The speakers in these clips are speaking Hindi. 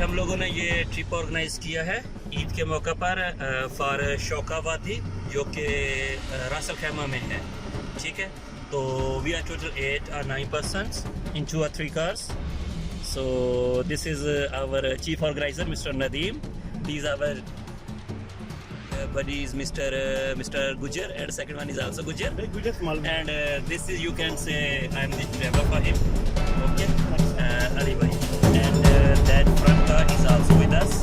हम लोगों ने ये ट्रिप ऑर्गेनाइज किया है ईद के मौका पर फॉर शौका वादी जो कि रासल खैमा में है, ठीक है। तो we are total 8 or 9 persons in 2 or 3 cars. So this is our chief organizer, Mr. Nadeem. These are our buddies, Mr. Gujar, and second one is also Gujar. And this is, you can say, I am the driver for him. Okay, Ali bhai. And that front car is also with us.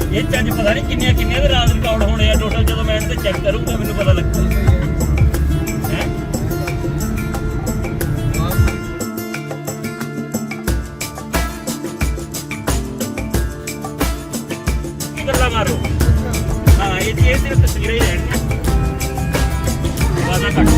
ये चंज पता नहीं किन्ने किन्ने रात रिकॉर्ड होने हैं टोटल, जो मैं इनसे चेक करूंगा मैंने पता लगता है। गल्ला मारो, हाँ ये सिर्फ तस्वीरें ही रहनी, वादा काटो।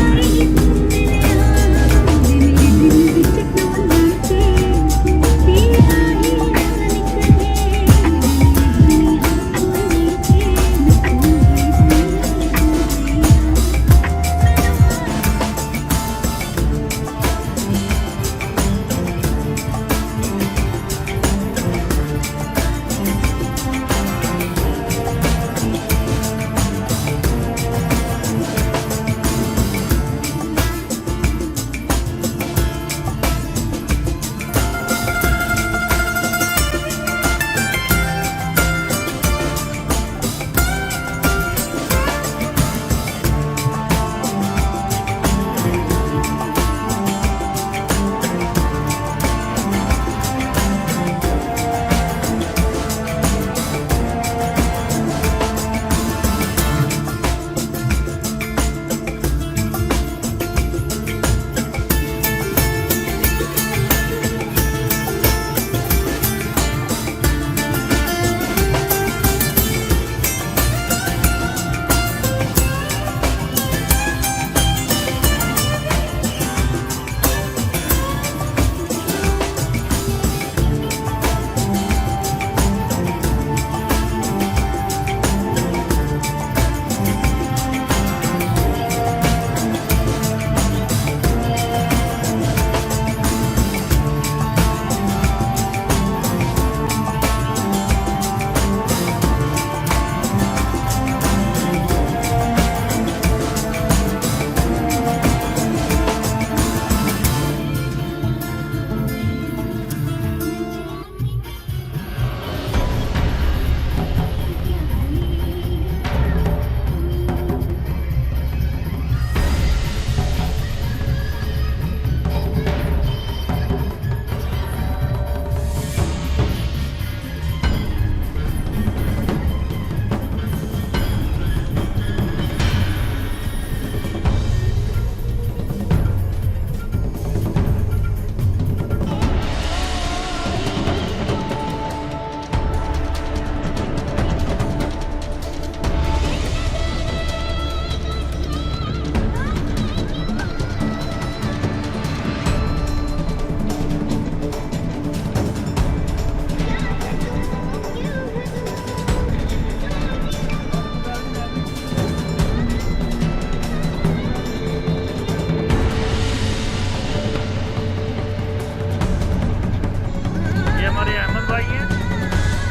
भाई हैं,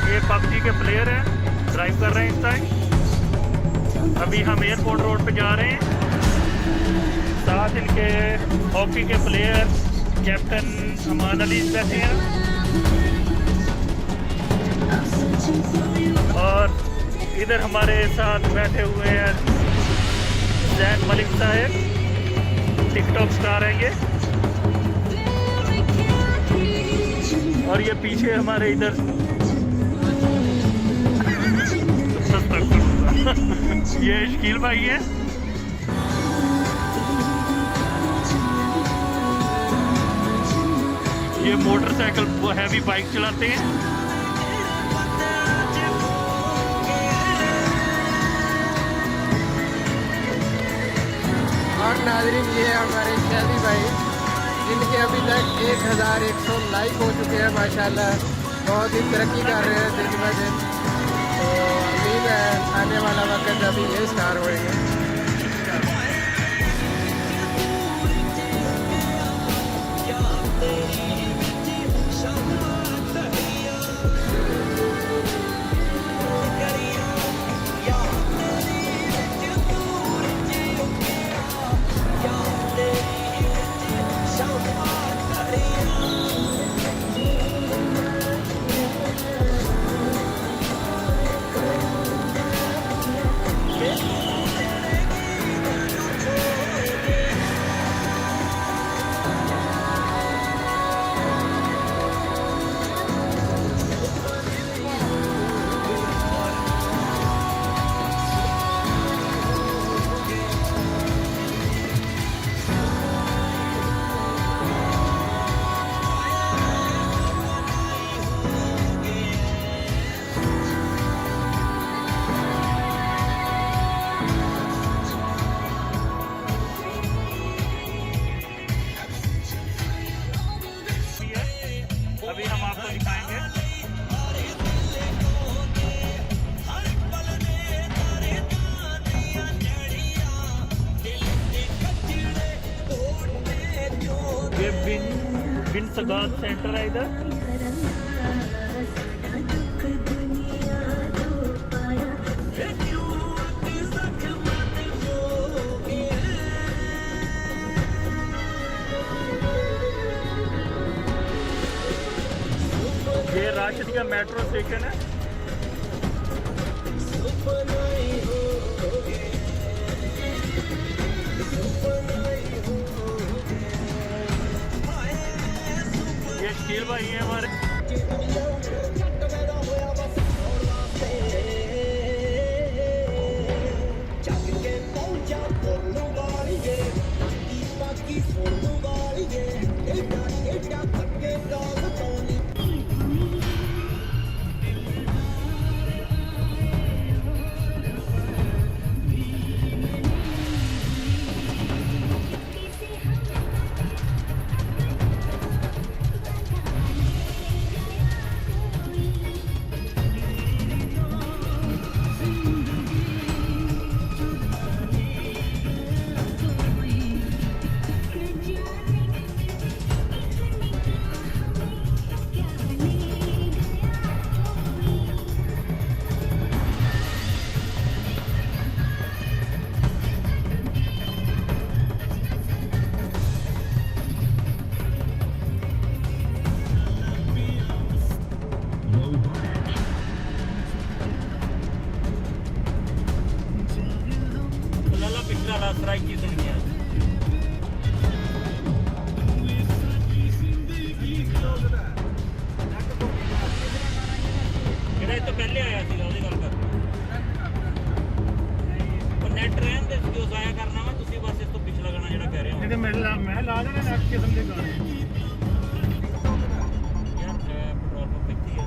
ये पबजी के प्लेयर हैं, ड्राइव कर रहे हैं इस टाइम। अभी हम एयरपोर्ट रोड पे जा रहे हैं, साथ इनके हॉकी के प्लेयर कैप्टन अमान अली बैठे हैं और इधर हमारे साथ बैठे हुए हैं जैन मलिक साहब, टिकटॉक स्टार हैं ये। और ये पीछे हमारे इधर ये शकील भाई है। ये मोटरसाइकिल हैवी बाइक चलाते हैं। और नाज़रीन, ये हमारे शैली भाई, जिनके अभी तक 1100 लाइक हो चुके हैं। माशाल्लाह बहुत ही तरक्की कर रहे हैं दिन ब दिन। तो उम्मीद है आने वाला वक्त अभी ये स्टार होएंगे। अभी हम आपको दिखाएंगे। ये बिन सगात सेंटर है इधर। ये राशिदिया मेट्रो स्टेशन है। ये शकील भाई हैं हमारे। स्ट्राइक की दुनिया तो पहले आया ਸੀ ਉਹਦੀ ਗੱਲ ਕਰ ਉਹ ਨੈਟ ਰਹਿਣ ਦੇ ਜੋ ਜ਼ਾਇਆ ਕਰਨਾ ਵਾ ਤੁਸੀਂ ਬਸ ਇਸ ਤੋਂ ਪਿਛਲਾ ਗਾਣਾ ਜਿਹੜਾ ਕਹਿ ਰਹੇ ਹੋ ਜਿਹੜੇ ਮੈਂ ਲਾ ਦੇਣਾ ਨੈਟ ਕਿਸਮ ਦੇ ਗਾਣੇ ਯਾਰ ਪ੍ਰੋਬਲਮ ਕਿੱਥੇ ਹੈ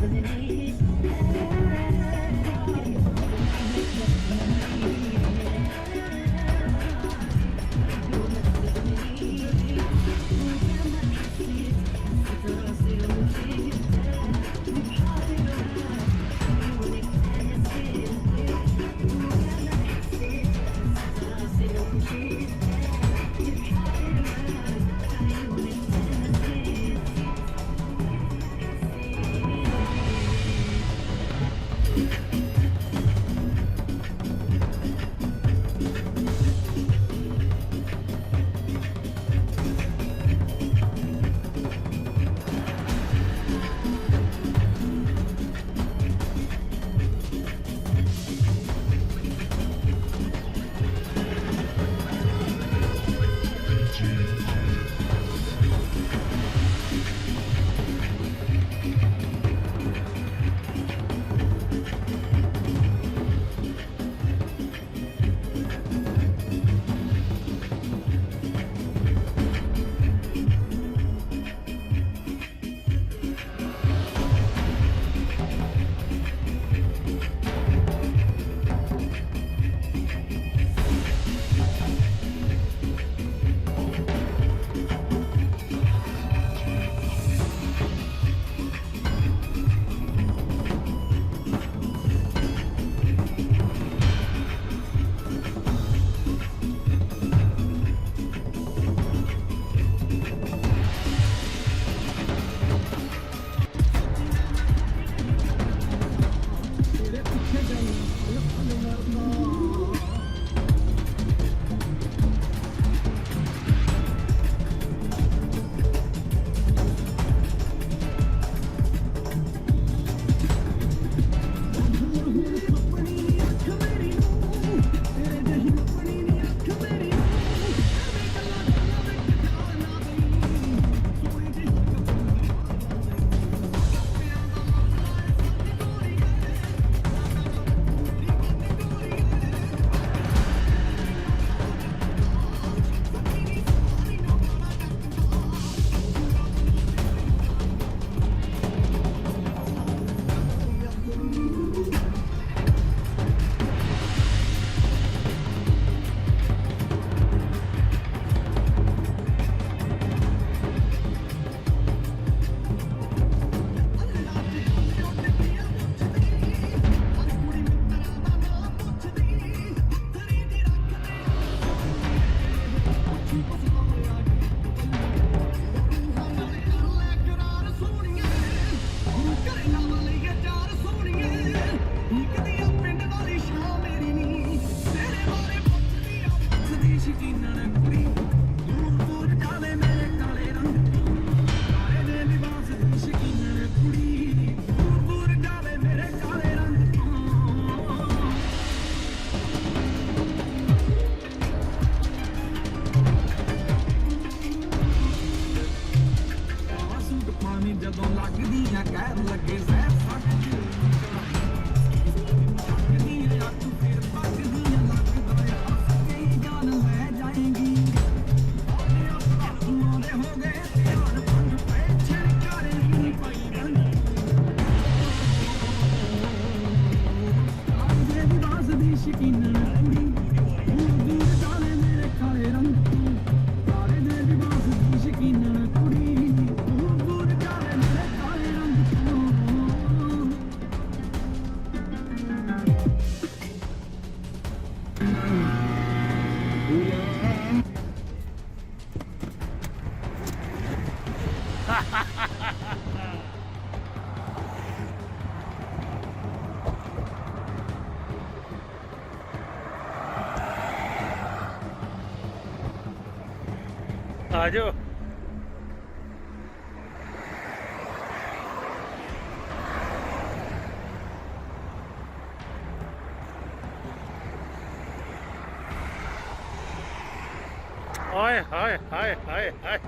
Thank you. आ जाओ। हाय हाय हाय हाय हाय।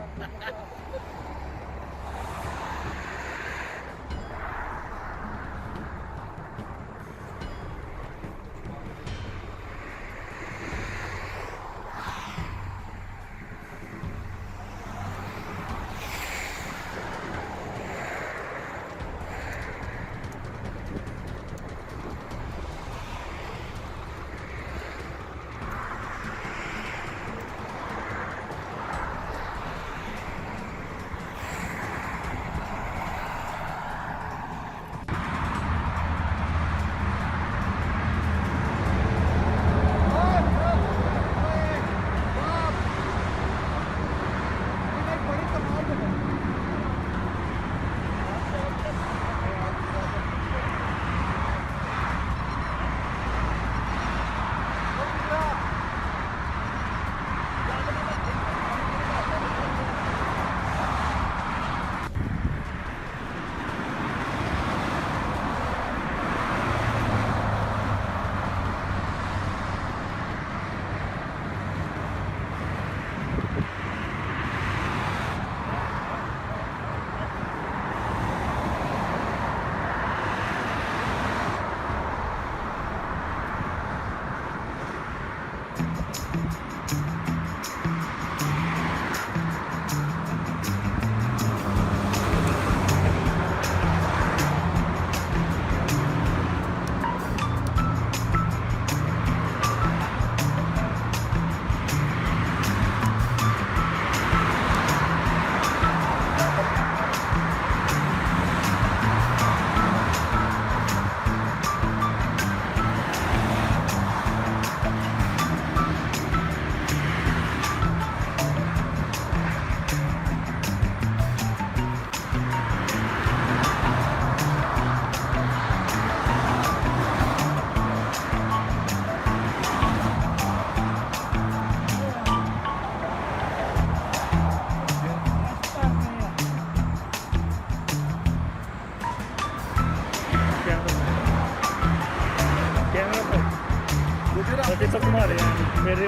तो घुमा रहे हैं मेरे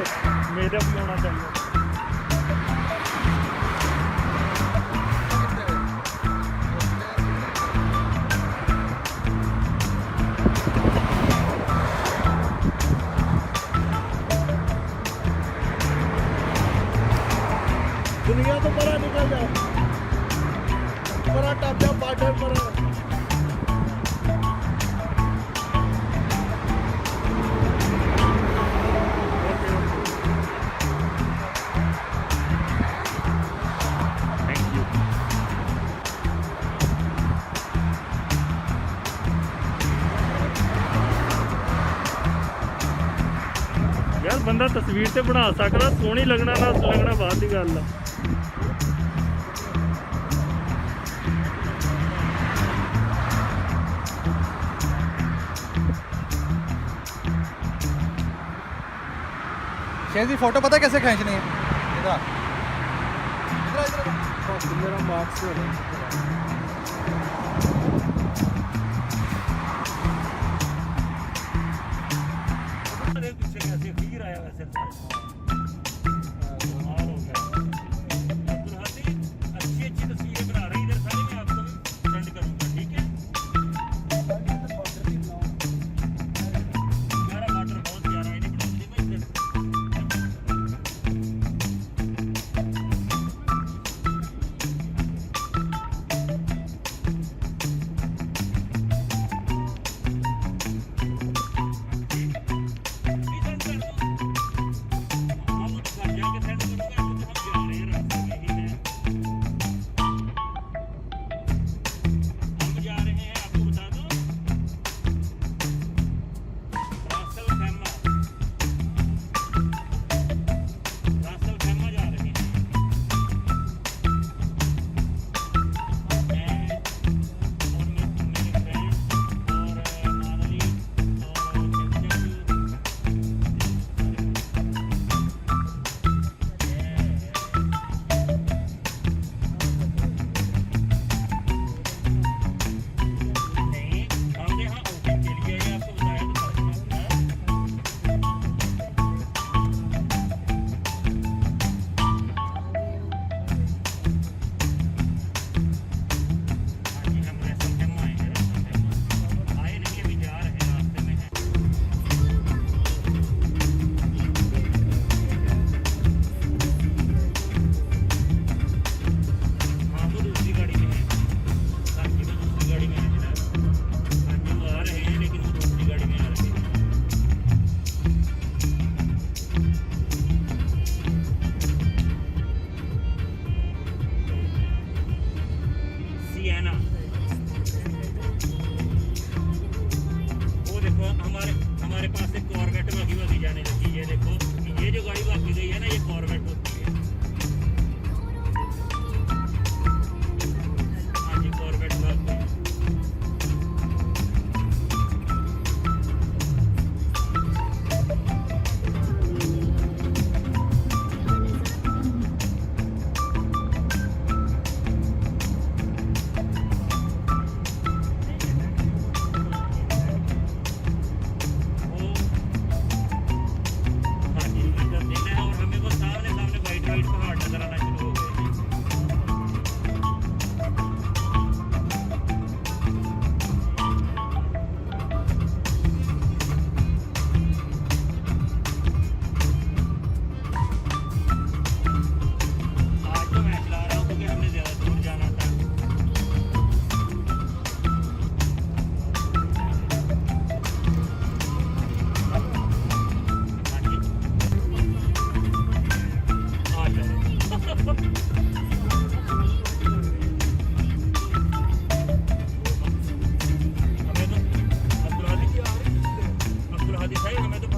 होना चाहिए। दुनिया तो बड़ा निकल जाओ, बड़ा टप जा पार्टनर बड़ा। यार बंदा तस्वीर ते बना सकदा, सोहनी लगना ना लगना बात की गल आ। शेर फोटो पता कैसे खींचनी है? इधर इधर इधर मेरा मार्क्स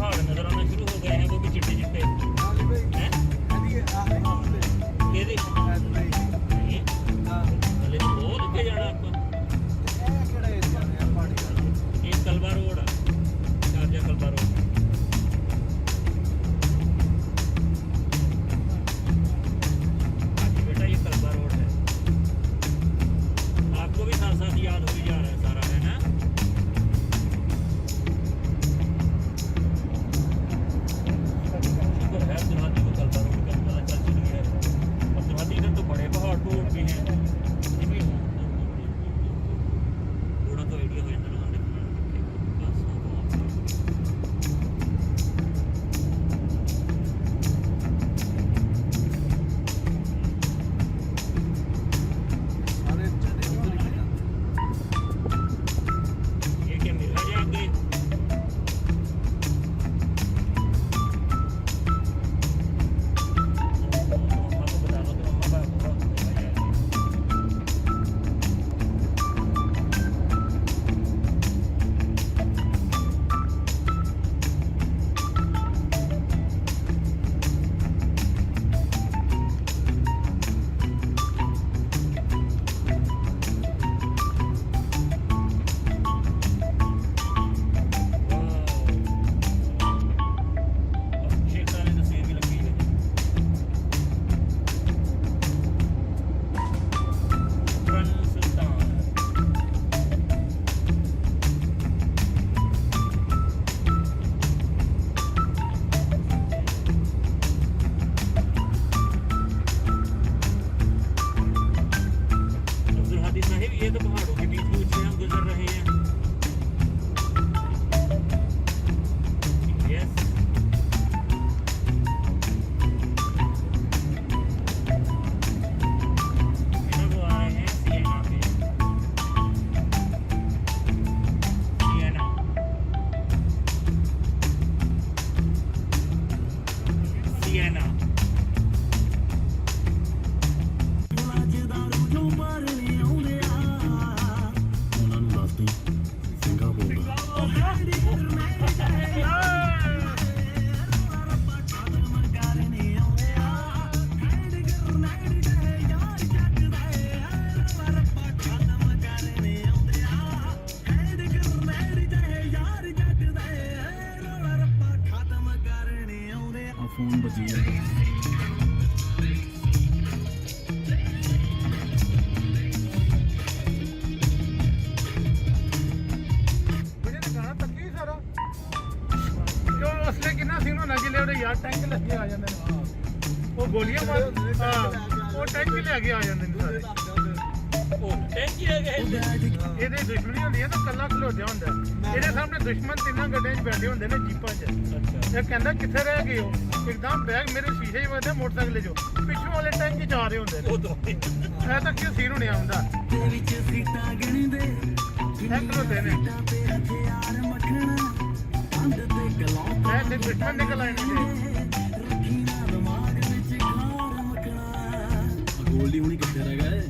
पहाड़ नजर आना शुरू हो गए हैं, वो भी चिट्टे चिट्टे हैं। ਇਹਦੇ ਹਲੇ ਉਹ ਲੱਗੇ ਜਾਣਾ ਆਪਾਂ। ਇਹ ਕਲਵਾ ਰੋਡ ਆ, ਸ਼ਾਰਜਾ कलवा रोड। बेटा ये कलवा रोड है, आपको भी साथ साथ याद हो ही जा रहा है सारा, है ना? शुक्र है दुल्हाती को कलवा रोड का पता चल गया है। और दुल्हाती इधर तो बड़े पहाड़ टूट भी हैं, ये भी थोड़ा तो आइडिया हो जाता है। ये तो पहाड़ों के बीच बीच से हम गुजर रहे हैं। यस, वो आए हैं सिएना पे। सिएना सिएना फोन बजी है। यार टैंक लगे आ जाते हैं, वो गोलियां मार वो टैंक लेके आ जाते हैं सारे। ਇਹਦੇ ਦੁਸ਼ਮਣੀ ਹੁੰਦੀ ਹੈ ਨਾ, ਕੱਲਾ ਖਲੋਟਿਆ ਹੁੰਦਾ ਇਹਦੇ ਸਾਹਮਣੇ ਦੁਸ਼ਮਣ ਤਿੰਨਾਂ ਗੱਡੀਆਂ 'ਚ ਬੈਠੇ ਹੁੰਦੇ ਨੇ, ਜੀਪਾਂ 'ਚ। ਇਹ ਕਹਿੰਦਾ ਕਿੱਥੇ ਰਹਿ ਗਏ ਹੋ, ਇੱਕਦਮ ਬੈਗ ਮੇਰੇ ਸ਼ੀਸ਼ੇ 'ਚ ਵੱਜਦਾ ਮੋਟਰਸਾਈਕਲ 'ਚੋਂ, ਪਿੱਛੋਂ ਵਾਲੇ ਟੈਂਕ 'ਚ ਆ ਰਹੇ ਹੁੰਦੇ ਨੇ। ਇਹ ਤਾਂ ਕਿਉਂ ਸੀਨ ਹੋਣਿਆ ਹੁੰਦਾ, ਇਹ ਖਲੋਤੇ ਨੇ दुश्मन निकल आए गोल्डी हुणी कितने रह गए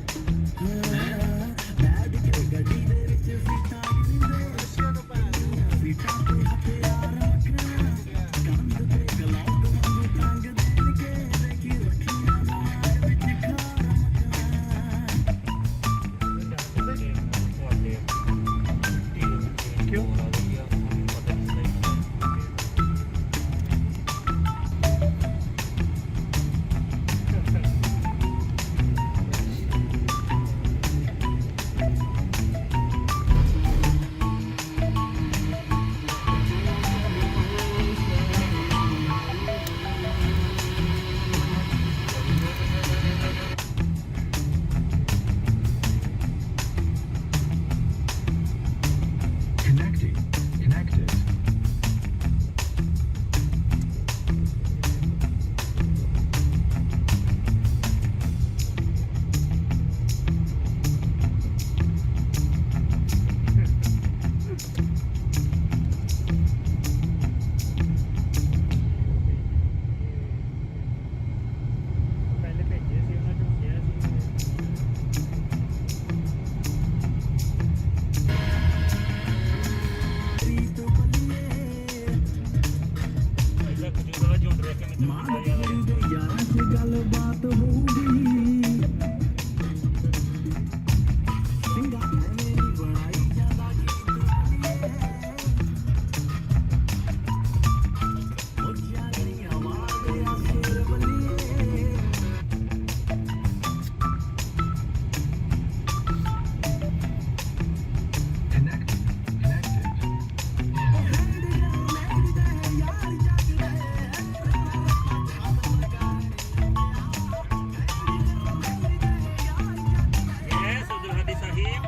Yes, Abdul Hadi Sahib.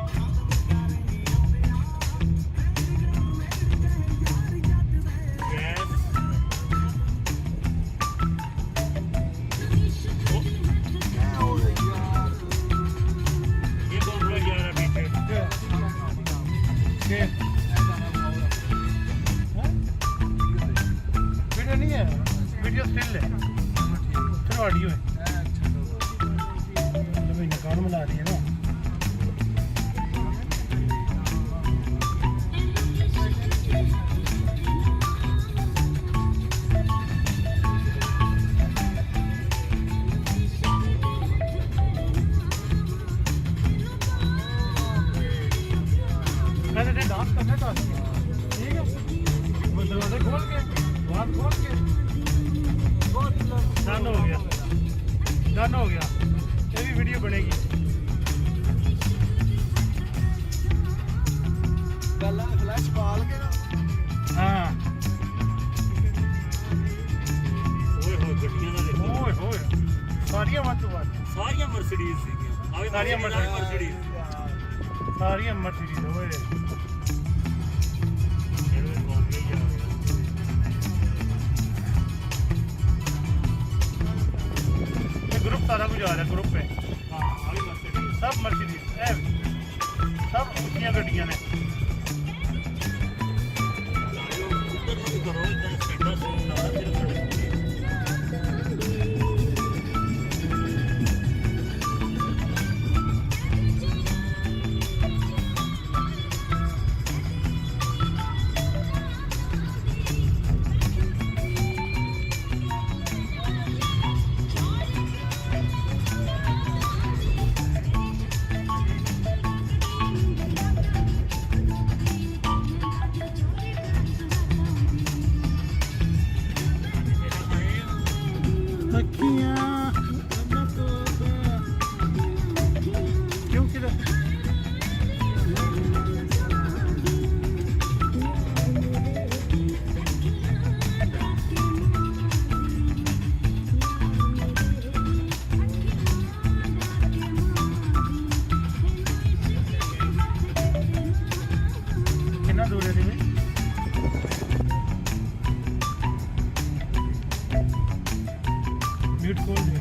Yes. ये कौन लोग जा रहा है पीछे? वीडियो नहीं है, वीडियो स्टिल है, फिर ऑडियो है। कान मिला रही है ना। मैंने डांस करना था, ठीक है? वो दरवाजे खोल के, बात खोल के, डन हो गया, डन हो गया। ये भी वीडियो बनेगी। फ्लैश पाल के ना हाँ, ओए होए गड्डियां ना देखो। ओए होए, सारियां मत बात, सारियां मर्सिडीज सीगीਆਂ। ਆਵੇ ਸਾਰੀਆਂ मर्सिडीज। सारियां मर्सिडीज ओए। ਜਿਹੜੇ ਕੌਮ ਨਹੀਂ ਜਾ ਰਿਹਾ। ये ग्रुप सारा कुछ आ रहा है, ग्रुप पे ਹਾਂ, ਆਵੇ ਮਰਸਿडीज। सब मर्सिडीज, सब ऊंचियां गड्डियां ने। ਉੱਧਰ ਨੂੰ ਵੀ ਕਰੋ, ਇਦਾਂ ਸਪੀਡਾਂ ਸੁਣ ਨਾ ਸਿਰ ਖੜੇ। क्यों किधर? कितना दूर है तुम्हें? म्यूट खोल दे।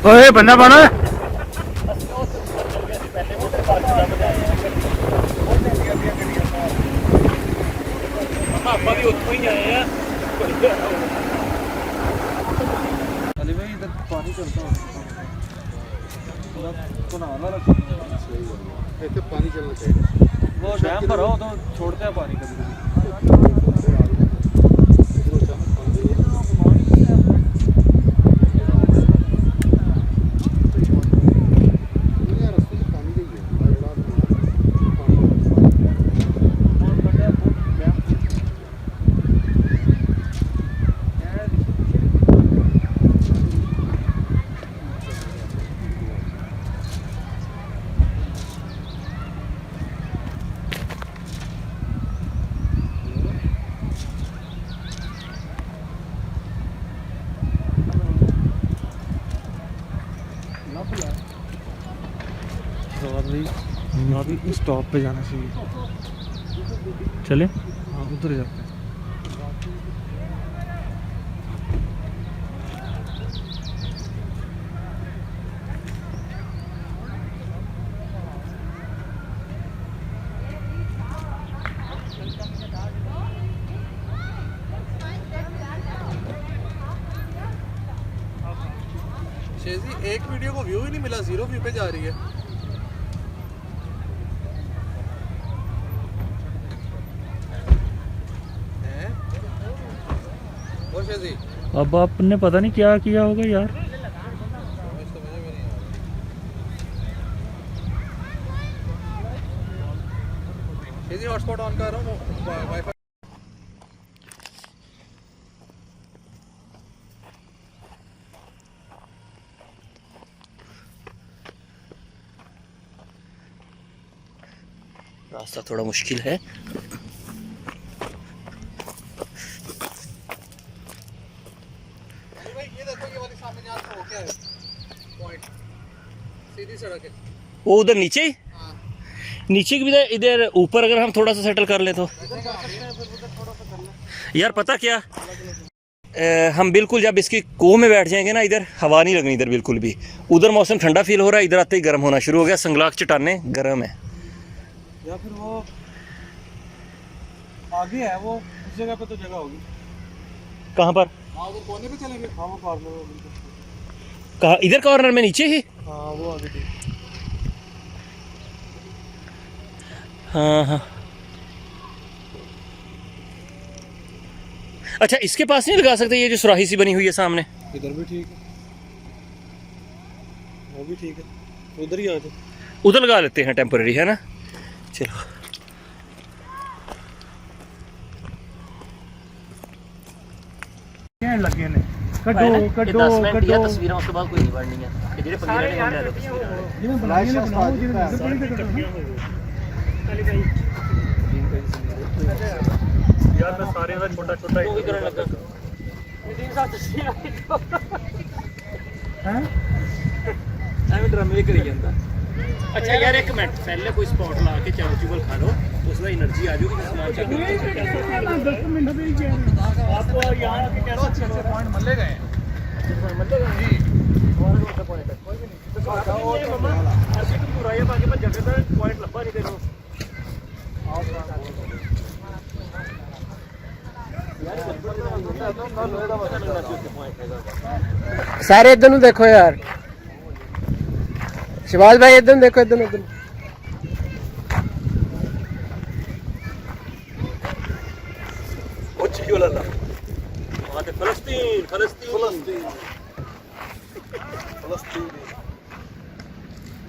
ओए बंदा बना ਆਪਾਂ ਵੀ ਉੱਥੋਂ ਹੀ ਆਏ ਆ अली भाई इधर पानी चलता है तो नहाना रखो ਇੱਥੇ ਪਾਣੀ ਚੱਲਣਾ ਚਾਹੀਦਾ वो डैम भरा हो तो छोड़ते हैं पानी कभी कभी अभी स्टॉप पे जाना चाहिए चले हाँ उधर जाते हैं शेजी एक वीडियो को व्यू ही नहीं मिला 0 व्यू पे जा रही है अब आपने पता नहीं क्या किया होगा यार हॉटस्पॉट ऑन कर रहा हूँ वाईफाई रास्ता थोड़ा मुश्किल है। सीधी सड़क है वो उधर नीचे ही नीचे की भी इधर ऊपर अगर हम थोड़ा सा सेटल कर ले तो यार पता क्या हम बिल्कुल जब इसकी कोह में बैठ जाएंगे ना इधर हवा नहीं लगनी इधर बिल्कुल भी। उधर मौसम ठंडा फील हो रहा है, इधर आते ही गर्म होना शुरू हो गया। संगलाक चट्टाने गर्म है या फिर वो आगे है वो उस जगह पे तो जगह होगी। कहाँ पर? हाँ उधर कोने पे चलेंगे। हाँ वो कॉर्नर होगी कहाँ? इधर कॉर्नर में नीचे ही? हाँ वो आगे थी। हाँ हाँ अच्छा इसके पास नहीं लगा सकते ये जो सुराही सी बनी हुई है सामने? इधर भी ठीक है वो भी ठीक है उधर ही आ जाओ। उधर लगा लेते हैं टेम्परेरी है ना। चलो लगे ने कड्डो कड्डो कड्डो तस्वीरें उसके बाद कोई नहीं बढ़नी है कि जेडे पंगे ने होने वाले यार मैं सारे का छोटा छोटा ही करने लगा हैं ਐਵੇਂ ਡਰਾਮੇ ਕਰੀ ਜਾਂਦਾ। अच्छा यार एक मिनट पहले कोई स्पॉट ला के चावल चुवल खा लो उसमें एनर्जी आ जाएगी सामान चेक करो। 10 मिनट में ही आपको यहाँ आके कैसे पॉइंट मिल गए मिलेगा जी और पॉइंट कोई भी नहीं तो मम्मा अभी तुम बुराइयां पाके पर जगह पर पॉइंट लंबा नहीं देनो सारे इधर ਨੂੰ देखो यार शिवाज भाई इधर देखो इधर इधर फलस्तीन फलस्तीन फलस्तीन फलस्तीन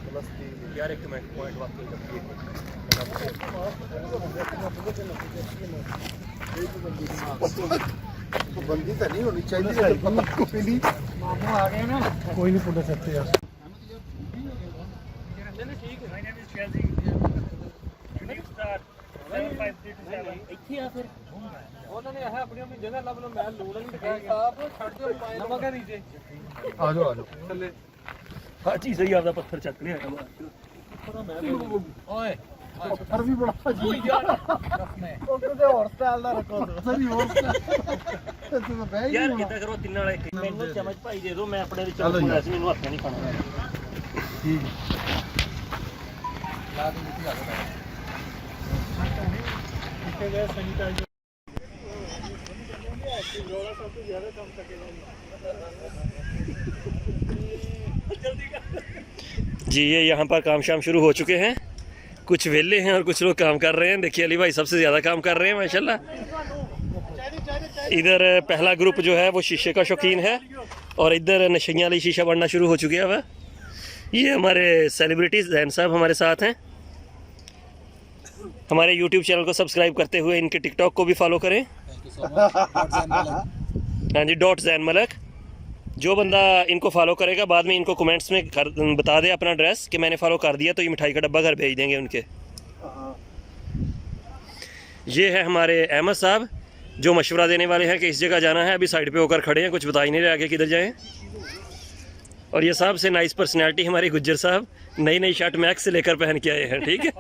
फलस्तीन यार एक मिनट पॉइंट वाकई बंदी तो नहीं होनी चाहिए कोई नहीं मामू आ गए ना कोई नहीं पुट सकते यार ठीक है मैंने भी शेयर दी स्टार्ट 75327 ਇੱਥੇ ਆ ਫਿਰ ਉਹਨਾਂ ਨੇ ਆਹ ਆਪਣੀ ਆਪਣੀ ਜਗ੍ਹਾ ਲੱਭ ਲਓ ਮੈਂ ਲੋੜ ਨਹੀਂ ਦਿਖਾਇਆ ਆਪ ਛੱਡ ਦਿਓ ਮੋਬਾਈਲ ਨਮਕਾ ਨੀਚੇ आ जाओ थल्ले ਹਾਂ ਜੀ ਸਹੀ ਆਪਦਾ ਪੱਥਰ ਚੱਕ ਲਿਆ ਓਏ पत्थर भी बड़ा अजीब ਉਹ ਕਿਸੇ ਹੋਰ ਸਟਾਈਲ ਦਾ ਰੱਖੋ ਸਹੀ ਹੋਰ ਤੂੰ ਬਹਿ ਯਾਰ ਗਈ ਇਦਾਂ ਕਰੋ ਤਿੰਨਾਂ ਵਾਲੇ ਮੈਨੂੰ ਚਮਚ ਭਾਈ ਦੇ ਦਿਓ ਮੈਂ ਆਪਣੇ ਵਿੱਚ ਚਮਚ ਸੀ ਮੈਨੂੰ ਹੱਥ ਨਹੀਂ ਪਾਣਾ ਠੀਕ ਲਾ ਦੇ ਮਿੱਟੀ ਆ ਗਿਆ इसके लिए सैनिटाइजर रोड़ा सबसे ज़्यादा कम सकेगा जी। ये यहाँ पर काम शाम शुरू हो चुके हैं, कुछ वेले हैं और कुछ लोग काम कर रहे हैं। देखिए अली भाई सबसे ज़्यादा काम कर रहे हैं माशाल्लाह। इधर पहला ग्रुप जो है वो शीशे का शौकीन है और इधर नशियाँ वाली शीशा बढ़ना शुरू हो चुकी है। अब ये हमारे सेलिब्रिटी जैन साहब हमारे साथ हैं। हमारे YouTube चैनल को सब्सक्राइब करते हुए इनके टिकटॉक को भी फॉलो करें। हाँ जी, .ज़ैन मलक। जो बंदा इनको फॉलो करेगा बाद में इनको कमेंट्स में बता दे अपना एड्रेस कि मैंने फॉलो कर दिया, तो ये मिठाई का डब्बा घर भेज देंगे उनके। ये है हमारे अहमद साहब जो मशवरा देने वाले हैं कि इस जगह जाना है। अभी साइड पे होकर खड़े हैं, कुछ बता ही नहीं रहे आगे किधर जाएं। और ये साहब से नाइस पर्सनैलिटी हमारी गुज्जर साहब, नई नई शर्ट मैक्स से लेकर पहन के आए हैं। ठीक है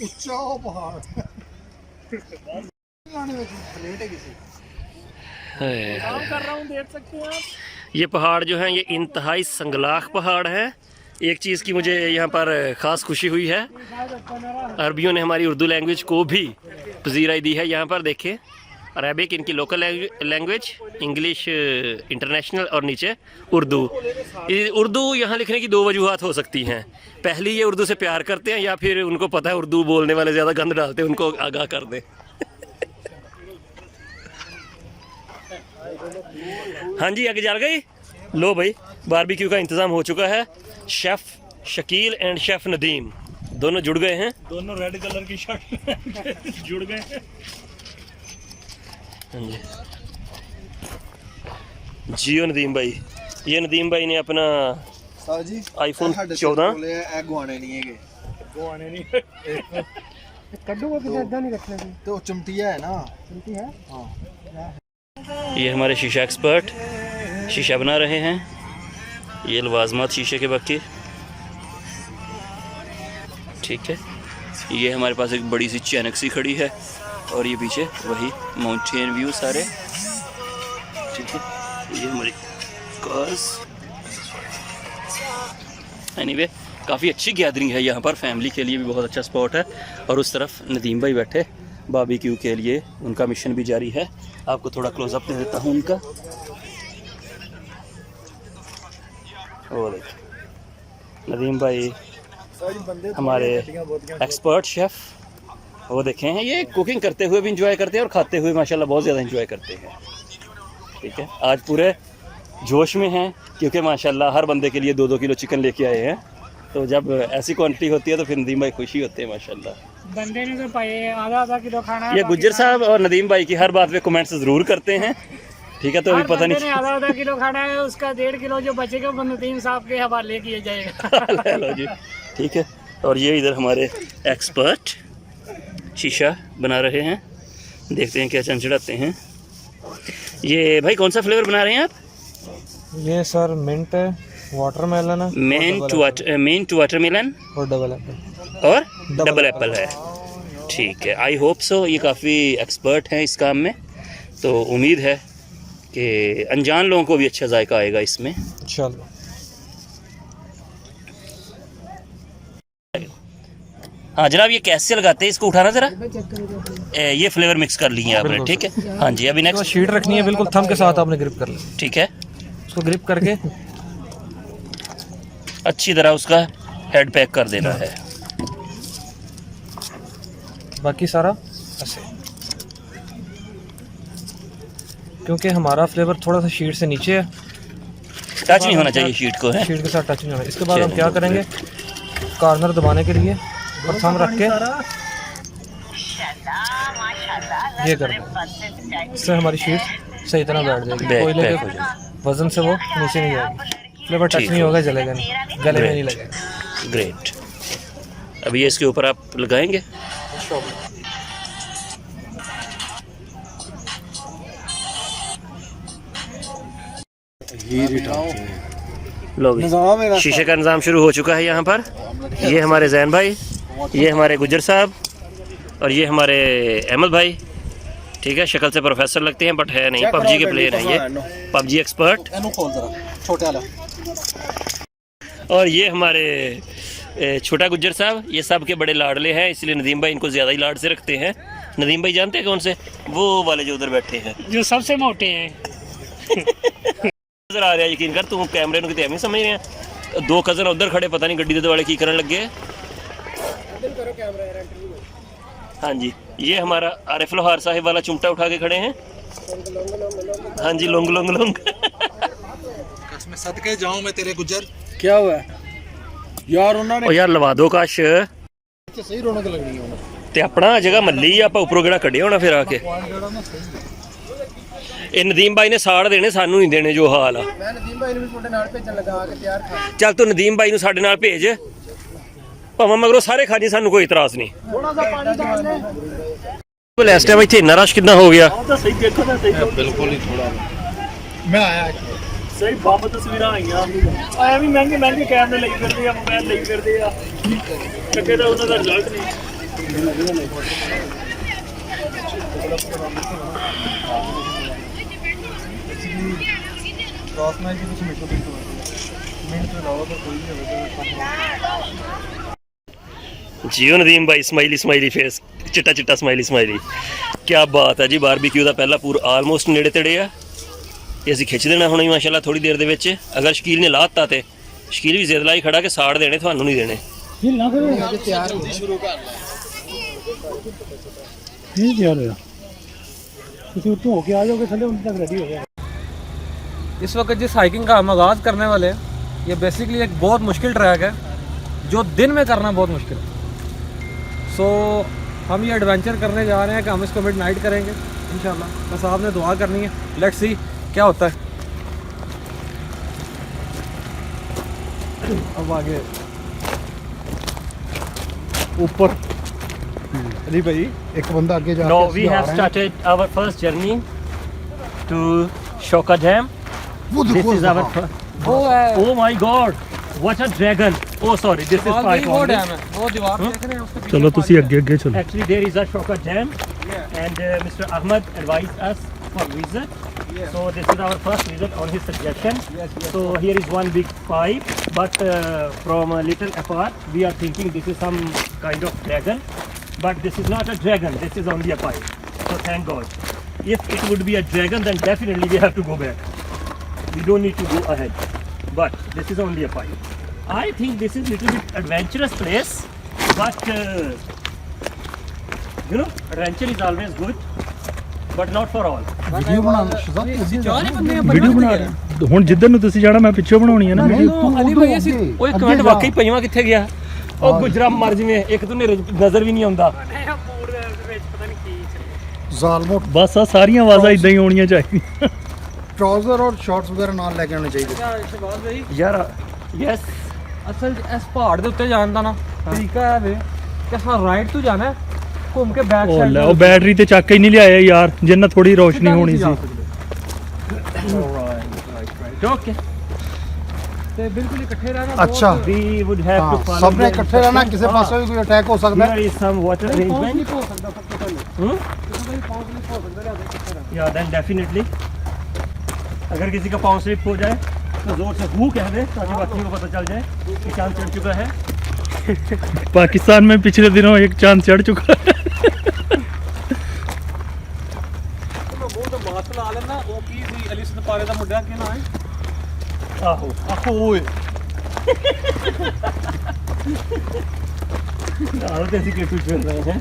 ਉੱਚਾ ਉਹ ਪਹਾੜ ਗਾਣੇ ਵਿੱਚ ਪਲੇਟ ਹੈ ਕਿਸੇ काम कर रहा हूँ, देख सकते हैं आप। ये पहाड़ जो है ये इंतहाई संगलाख पहाड़ है। एक चीज़ की मुझे यहाँ पर ख़ास खुशी हुई है, अरबियों ने हमारी उर्दू लैंग्वेज को भी पजीराई दी है। यहाँ पर देखिए अरबिक इनकी लोकल लैंग्वेज, इंग्लिश इंटरनेशनल और नीचे उर्दू। उर्दू यहाँ लिखने की दो वजूहात हो सकती हैं। पहली ये उर्दू से प्यार करते हैं या फिर उनको पता है उर्दू बोलने वाले ज़्यादा गंद डालते हैं, उनको आगाह कर दें। हाँ जी, आगे जल गई। लो भाई बारबेक्यू का इंतज़ाम हो चुका है। Chef Shakeel and chef Nadeem दोनों जुड़ गए हैं। दोनों रेड कलर की शर्ट जुड़ गए हैं। जियो नदीम भाई, ये नदीम भाई ने अपना ਸਰ ਜੀ आईफोन 14 ਬੋਲੇ ਇਹ ਗਵਾਣੇ ਨਹੀਂ ਹੈਗੇ वो आने नहीं ਕੱਢੂਗਾ ਕਿਤੇ ਇਦਾਂ ਨਹੀਂ ਰੱਖਣਾ ਸੀ ਤੇ ਉਹ ਚਮਟੀਆ ਹੈ ਨਾ ਚਲਤੀ है ये हमारे शीशा एक्सपर्ट शीशा बना रहे हैं। ये लवाजमात शीशे के बाकी। ठीक है, ये हमारे पास एक बड़ी सी चैनक सी खड़ी है और ये पीछे वही माउंटेन व्यू सारे। ठीक है, ये हमारी कार्स। एनीवे काफ़ी अच्छी गैदरिंग है यहाँ पर, फैमिली के लिए भी बहुत अच्छा स्पॉट है। और उस तरफ नदीम भाई बैठे बारबेक्यू के लिए, उनका मिशन भी जारी है। आपको थोड़ा क्लोजअप दे देता हूँ उनका। वो देखिए नदीम भाई हमारे एक्सपर्ट शेफ़, वो देखें हैं ये कुकिंग करते हुए भी इंजॉय करते हैं और खाते हुए माशाल्लाह बहुत ज़्यादा इंजॉय करते हैं। ठीक है, आज पूरे जोश में हैं क्योंकि माशाल्लाह हर बंदे के लिए 2-2 किलो चिकन लेके आए हैं। तो जब ऐसी क्वांटिटी होती है तो फिर नदीम भाई खुशी होते हैं माशाल्लाह। बंदे ने तो पाए आधा किलो खाना है। ये गुज्जर साहब और नदीम भाई की हर बात पे कमेंट्स ज़रूर करते हैं। ठीक है, तो अभी पता नहीं आधा किलो खाना है, उसका 1.5 किलो जो बचेगा वो नदीम साहब के हवाले किया जाएगा। लो जी, ठीक है। और ये इधर हमारे एक्सपर्ट शीशा बना रहे हैं, देखते हैं क्या चंचड़ाते हैं। ये भाई कौन सा फ्लेवर बना रहे हैं आप? ये सर मिंट है, वाटरमेलन है, मिंट वाटरमेलन और डबल एप्पल है। ठीक है, आई होप सो। ये काफ़ी एक्सपर्ट हैं इस काम में, तो उम्मीद है कि अनजान लोगों को भी अच्छा जायका आएगा इसमें इंशाल्लाह। हाँ जनाब, ये कैसे लगाते हैं इसको? उठाना ज़रा। ये फ्लेवर मिक्स कर लिए आपने, ठीक है। हाँ जी, अभी नेक्स्ट शीट रखनी है बिल्कुल थंब के साथ, आपने ग्रिप कर ली। ठीक है, उसको ग्रिप करके अच्छी तरह उसका हेड पैक कर देना है। बाकी सारा ऐसे, क्योंकि हमारा फ्लेवर थोड़ा सा शीट से नीचे है, टच नहीं होना चाहिए शीट को, है शीट के साथ टच नहीं होना। इसके बाद हम क्या करेंगे, कॉर्नर दबाने के लिए और थंब रख के ये कर देंगे, इससे हमारी शीट सही तरह बैठ जाएगी। कोयले के वजन से वो नीचे नहीं जाएगी, फ्लेवर टच नहीं होगा, जलेगा नहीं, गले में नहीं लगेगा। ग्रेट। अभी ये इसके ऊपर आप लगाएंगे। लो भी शीशे का निज़ाम शुरू हो चुका है यहाँ पर। ये हमारे जैन भाई, ये हमारे गुजर साहब और ये हमारे अहमद भाई। ठीक है, शक्ल से प्रोफेसर लगते हैं बट है नहीं, पबजी के प्लेयर हैं ये, पबजी एक्सपर्ट। और ये हमारे छोटा गुज्जर साहब, ये सब के बड़े लाडले हैं, इसलिए नदीम भाई इनको ज़्यादा ही लाड से रखते हैं। नदीम भाई जानते हैं कौन से? वो वाले जो उधर बैठे हैं, जो सबसे मोटे हैं। नजर आ रहा है, यकीन कर तू कैमरे ਨੂੰ ਕਿਤੇ ਐਵੇਂ ਸਮਝ ਰਿਹਾ। दो कज़न उधर खड़े, पता नहीं गड्डी दे वाले की करन लगे। हाँ जी, ये हमारा आरिफ लोहार साहिब वाला चिमटा उठा के खड़े हैं। हाँ जी, लोंग लोंग लोंग। कसम सदके जाऊं मैं तेरे गुजर। क्या हुआ यार? उन्होंने ओ यार लवा दो काश, सही रौनक लगनी है ਤੇ ਆਪਣਾ ਜਗ੍ਹਾ ਮੱਲੀ ਆਪਾਂ ਉੱਪਰੋਂ ਕਿਹੜਾ ਕੱਢਿਆ ਹੋਣਾ ਫਿਰ ਆ ਕੇ। ਇਹ ਨਦੀਮ ਭਾਈ ਨੇ ਸਾੜ ਦੇਣੇ, ਸਾਨੂੰ ਨਹੀਂ ਦੇਣੇ ਜੋ ਹਾਲ ਆ। ਮੈਂ ਨਦੀਮ ਭਾਈ ਨੂੰ ਵੀ ਤੁਹਾਡੇ ਨਾਲ ਭੇਜਣ ਲੱਗਾ ਆ ਕੇ ਤਿਆਰ ਕਰ। ਚੱਲ ਤੂੰ ਨਦੀਮ ਭਾਈ ਨੂੰ ਸਾਡੇ ਨਾਲ ਭੇਜ, ਭਾਵੇਂ ਮਗਰੋਂ ਸਾਰੇ ਖਾਜੀ, ਸਾਨੂੰ ਕੋਈ ਇਤਰਾਜ਼ ਨਹੀਂ। ਥੋੜਾ ਸਾ ਪਾਣੀ ਡਾਲ ਲੈ। ਇਸ ਟਾਈਮ ਇੱਥੇ ਇੰਨਾ ਰਸ਼ ਕਿੰਨਾ ਹੋ ਗਿਆ। ਤਾਂ ਸਹੀ ਦੇਖੋ ਨਾ, ਸਹੀ बिल्कुल ही थोड़ा मैं आया ਸਹੀ ਬੰਬ ਤਸਵੀਰਾਂ ਆਈਆਂ। ਆਇਆ ਵੀ ਮਹਿੰਗੇ ਮਹਿੰਗੇ ਕੈਮਰੇ ਲਈ ਫਿਰਦੇ ਆ, ਮੋਬਾਈਲ ਲਈ ਫਿਰਦੇ ਆ, ਅੱਗੇ ਤਾਂ ਉਹਨਾਂ ਦਾ ਰਿਜ਼ਲਟ ਨਹੀਂ। जियो नदीम भाई, स्माइली स्माइली फेस, चिट्टा चिट्टा स्माइली स्माइली। क्या बात है जी, बारबीक्यू का पहला पूरा आलमोस्ट नेड़े तेड़े आ। ये असीं खिच देना हुणे माशाल्लाह थोड़ी देर दे विच। अगर शकील ने लाता ते शकील भी जिद लाई खड़ा कि साड़ देने, थानू नहीं देने। इस वक्त जिस हाइकिंग का हम आगाज़ करने वाले हैं, ये बेसिकली एक बहुत मुश्किल ट्रैक है जो दिन में करना बहुत मुश्किल है। सो हम ये एडवेंचर करने जा रहे हैं कि हम इसको मिड नाइट करेंगे इंशाल्लाह। बस आपने दुआ करनी है, लेट्स सी क्या होता है। अब आगे ऊपर अली भाई एक बंदा आगे जा। No, we have started our first journey to Shoka Dam. This is our वो है Oh my God, what a dragon! Oh sorry, this is वो part वो only. डैम है, वो दीवार देख रहे हैं उसके पीछे। ਚਲੋ ਤੁਸੀਂ ਅੱਗੇ ਅੱਗੇ ਚਲੋ। Actually, there is a Shoka Dam, and Mr. Ahmad advised us for visit. So this is our first visit on his suggestion. So here is one big pipe, but from a little apart, we are thinking this is some kind of dragon, but this is not a dragon. This is only a pipe. So thank God. If it would be a dragon, then definitely we have to go back. We don't need to go ahead. But this is only a pipe. I think this is little bit adventurous place, but you know, adventure is always good, but not for all. Video बनाना शहजाद चार ही बंदे हैं, ਵੀਡੀਓ ਬਣਾ ਰਹੇ ਹੁਣ ਜਿੱਧਰ ਨੂੰ ਤੁਸੀਂ ਜਾਣਾ ਮੈਂ ਪਿੱਛੇ ਬਣਾਉਣੀ ਹੈ ਨਾ ਵੀਡੀਓ। अली भाई ऐसी ਓਏ ਕਮੈਂਟ ਵਾਕਈ ਪਈਵਾ ਕਿੱਥੇ ਗਿਆ? ਉਹ ਗੁਜਰਾ ਮਰ ਜਵੇਂ, ਇੱਕ ਤੋਂ ਨਜ਼ਰ ਵੀ ਨਹੀਂ ਆਉਂਦਾ। ਜ਼ਾਲਮੋ ਬਸ ਆ ਸਾਰੀਆਂ ਆਵਾਜ਼ਾਂ ਇਦਾਂ ਹੀ ਆਉਣੀਆਂ ਚਾਹੀਦੀਆਂ। ट्राउजर और शॉर्ट्स वगैरह नाल लेके आने चाहिए। शहबाज भाई ਯਾਰ ਯੈਸ, असल इस पहाड़ के उत्ते जाने का ना तरीका है वे कि असां राइट तो जाना है, घूम के बैक ਉਹ साइड ਲੈ ਉਹ ਬੈਟਰੀ ਤੇ ਚੱਕ ਹੀ ਨਹੀਂ ਲਿਆਇਆ ਯਾਰ, ਜਿੰਨਾ ਥੋੜੀ ਰੋਸ਼ਨੀ ਹੋਣੀ ਸੀ। ओके, ते बिल्कुल इकट्ठे रहना। अच्छा we would have to हाँ, follow सबने the इकट्ठे रहना, instructions. किसी पास भी कोई अटैक हो सकता Here है। is some water arrangement. नहीं हो सकता सबसे पहले, Hmm? किसी का भी पाँव स्लिप हो सकता है, इकट्ठे रहना। Yeah, then definitely. अगर किसी का पाँव स्लिप हो जाए तो जोर से हू कह दे ताकि बाकी को पता चल जाए कि चांद चढ़ चुका है। पाकिस्तान में पिछले दिनों एक चांद चढ़ चुका है। मैं बहुत तो मास्क ला लेना। वो की सी अली सदपारे दा मुंडा की ना है आहो आहो ओए और कैसी केटू चल रहे हैं।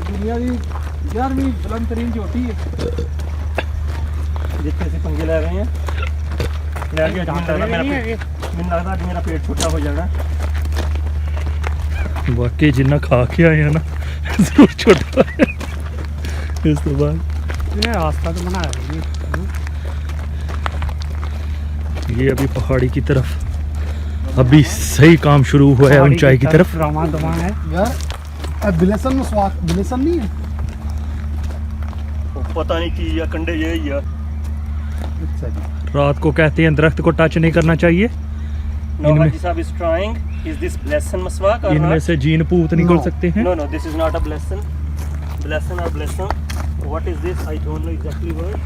दुनिया की 11वीं बुलंद तरीन चोटी है। जितने से पंगे ले रहे हैं ले गया, मैंने लगता है मेरा पेट छोटा हो जाना। वाकई जिन्ना खा के आए हैं ना जरूर छोटा है। इस तो बाद ये रास्ता तो बनाया है। ये अभी पहाड़ी की तरफ अभी सही काम शुरू हुआ है ऊंचाई की तरफ। रामा दमा है यार बिलेसन में स्वाद बिलेसन नहीं है। पता नहीं की या कंडे यही है। रात को कहते हैं दरख्त को टच नहीं करना चाहिए। Now Haji Sahib is trying. Is this blesson maswak or इनमें not? से जीन पूत निकल सकते हैं। No, no, this is not a blesson. Blesson or blesson. What is this? I don't know exactly word.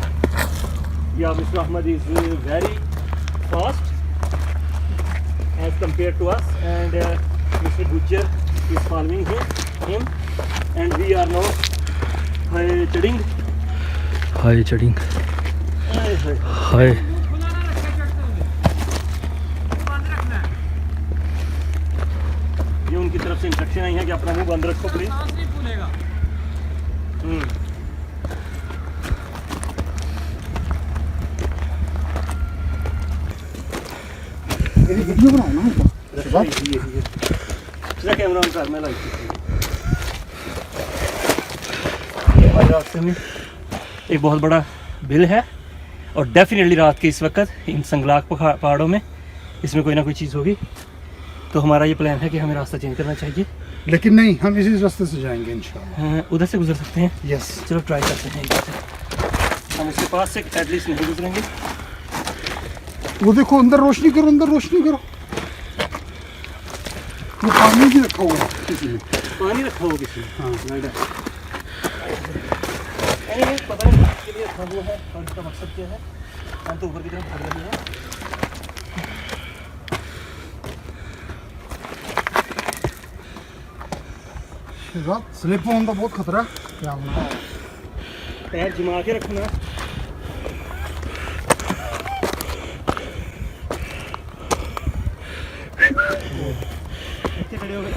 Yeah, Mr. Ahmad is very fast as compared to us, and Mr. Gujjar is following him, and we are now chading. Hi चढ़िंग Hi, hi. हाय। ये उनकी तरफ से इंस्ट्रक्शन आई है कि अपना मुंह बंद रखो प्लीज। मेरी वीडियो बनाओ ना इसका कैमरा ऑन कर, मैं लाइक रास्ते में एक बहुत बड़ा बिल है, और डेफिनेटली रात के इस वक्त इन संगलाक पहाड़ों में इसमें कोई ना कोई चीज़ होगी। तो हमारा ये प्लान है कि हमें रास्ता चेंज करना चाहिए। लेकिन नहीं, हम इसी रास्ते से जाएंगे इंशाल्लाह। उधर से गुजर सकते हैं। यस, चलो ट्राई करते हैं इधर से। हम उसके पास से एटलीस्ट नहीं गुजरेंगे। वो देखो अंदर रोशनी करो, अंदर रोशनी करो। वो पानी भी रखा हुआ है किसी ने। पानी रखा हुआ किसी ने। हाँ। Anyway, पता नहीं किसके लिए रखा हुआ है और इसका मकसद क्या है। हम तो ऊपर की तरफ खड़े हैं। रात स्लिप होने का बहुत खतरा है। क्या होना? पैर जमा के रखना। इतने खड़े हो गए।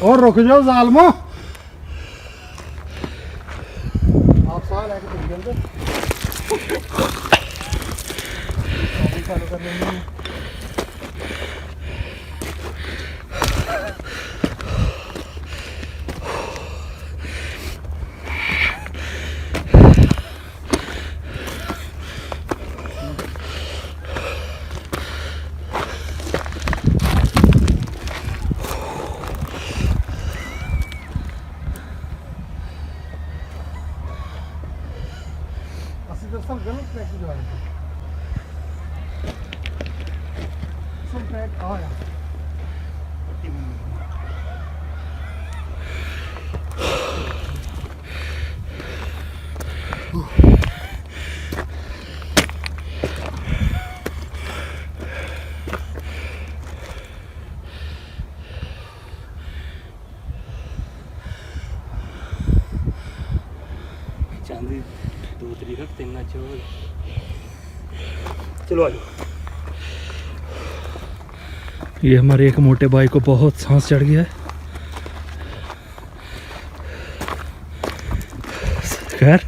और रुक जाओ जालमो। आप साल है कि अंदर चालू कर लेंगे। सब गलत ट्रैक पे जा रहे हैं। सब ट्रैक आया। चांदी 2 तरीक 3 चोर। चलो आ जाओ। ये हमारे एक मोटे भाई को बहुत सांस चढ़ गया है। खैर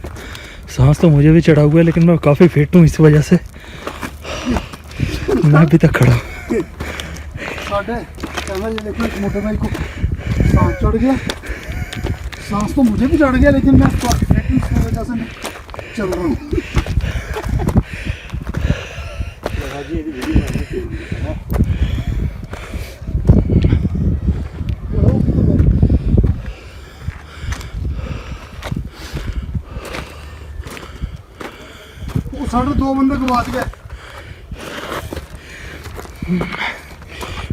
सांस तो मुझे भी चढ़ा हुआ है, लेकिन मैं काफ़ी फिट हूँ, इस वजह से मैं अभी तक खड़ा हूँ। साढ़े ये देखो, एक मोटे भाई को सांस चढ़ गया। सांस तो मुझे भी चढ़ गया, लेकिन मैं इस वजह से चल रहा हूँ। वो साढ़े 2 बंदे को बात गया।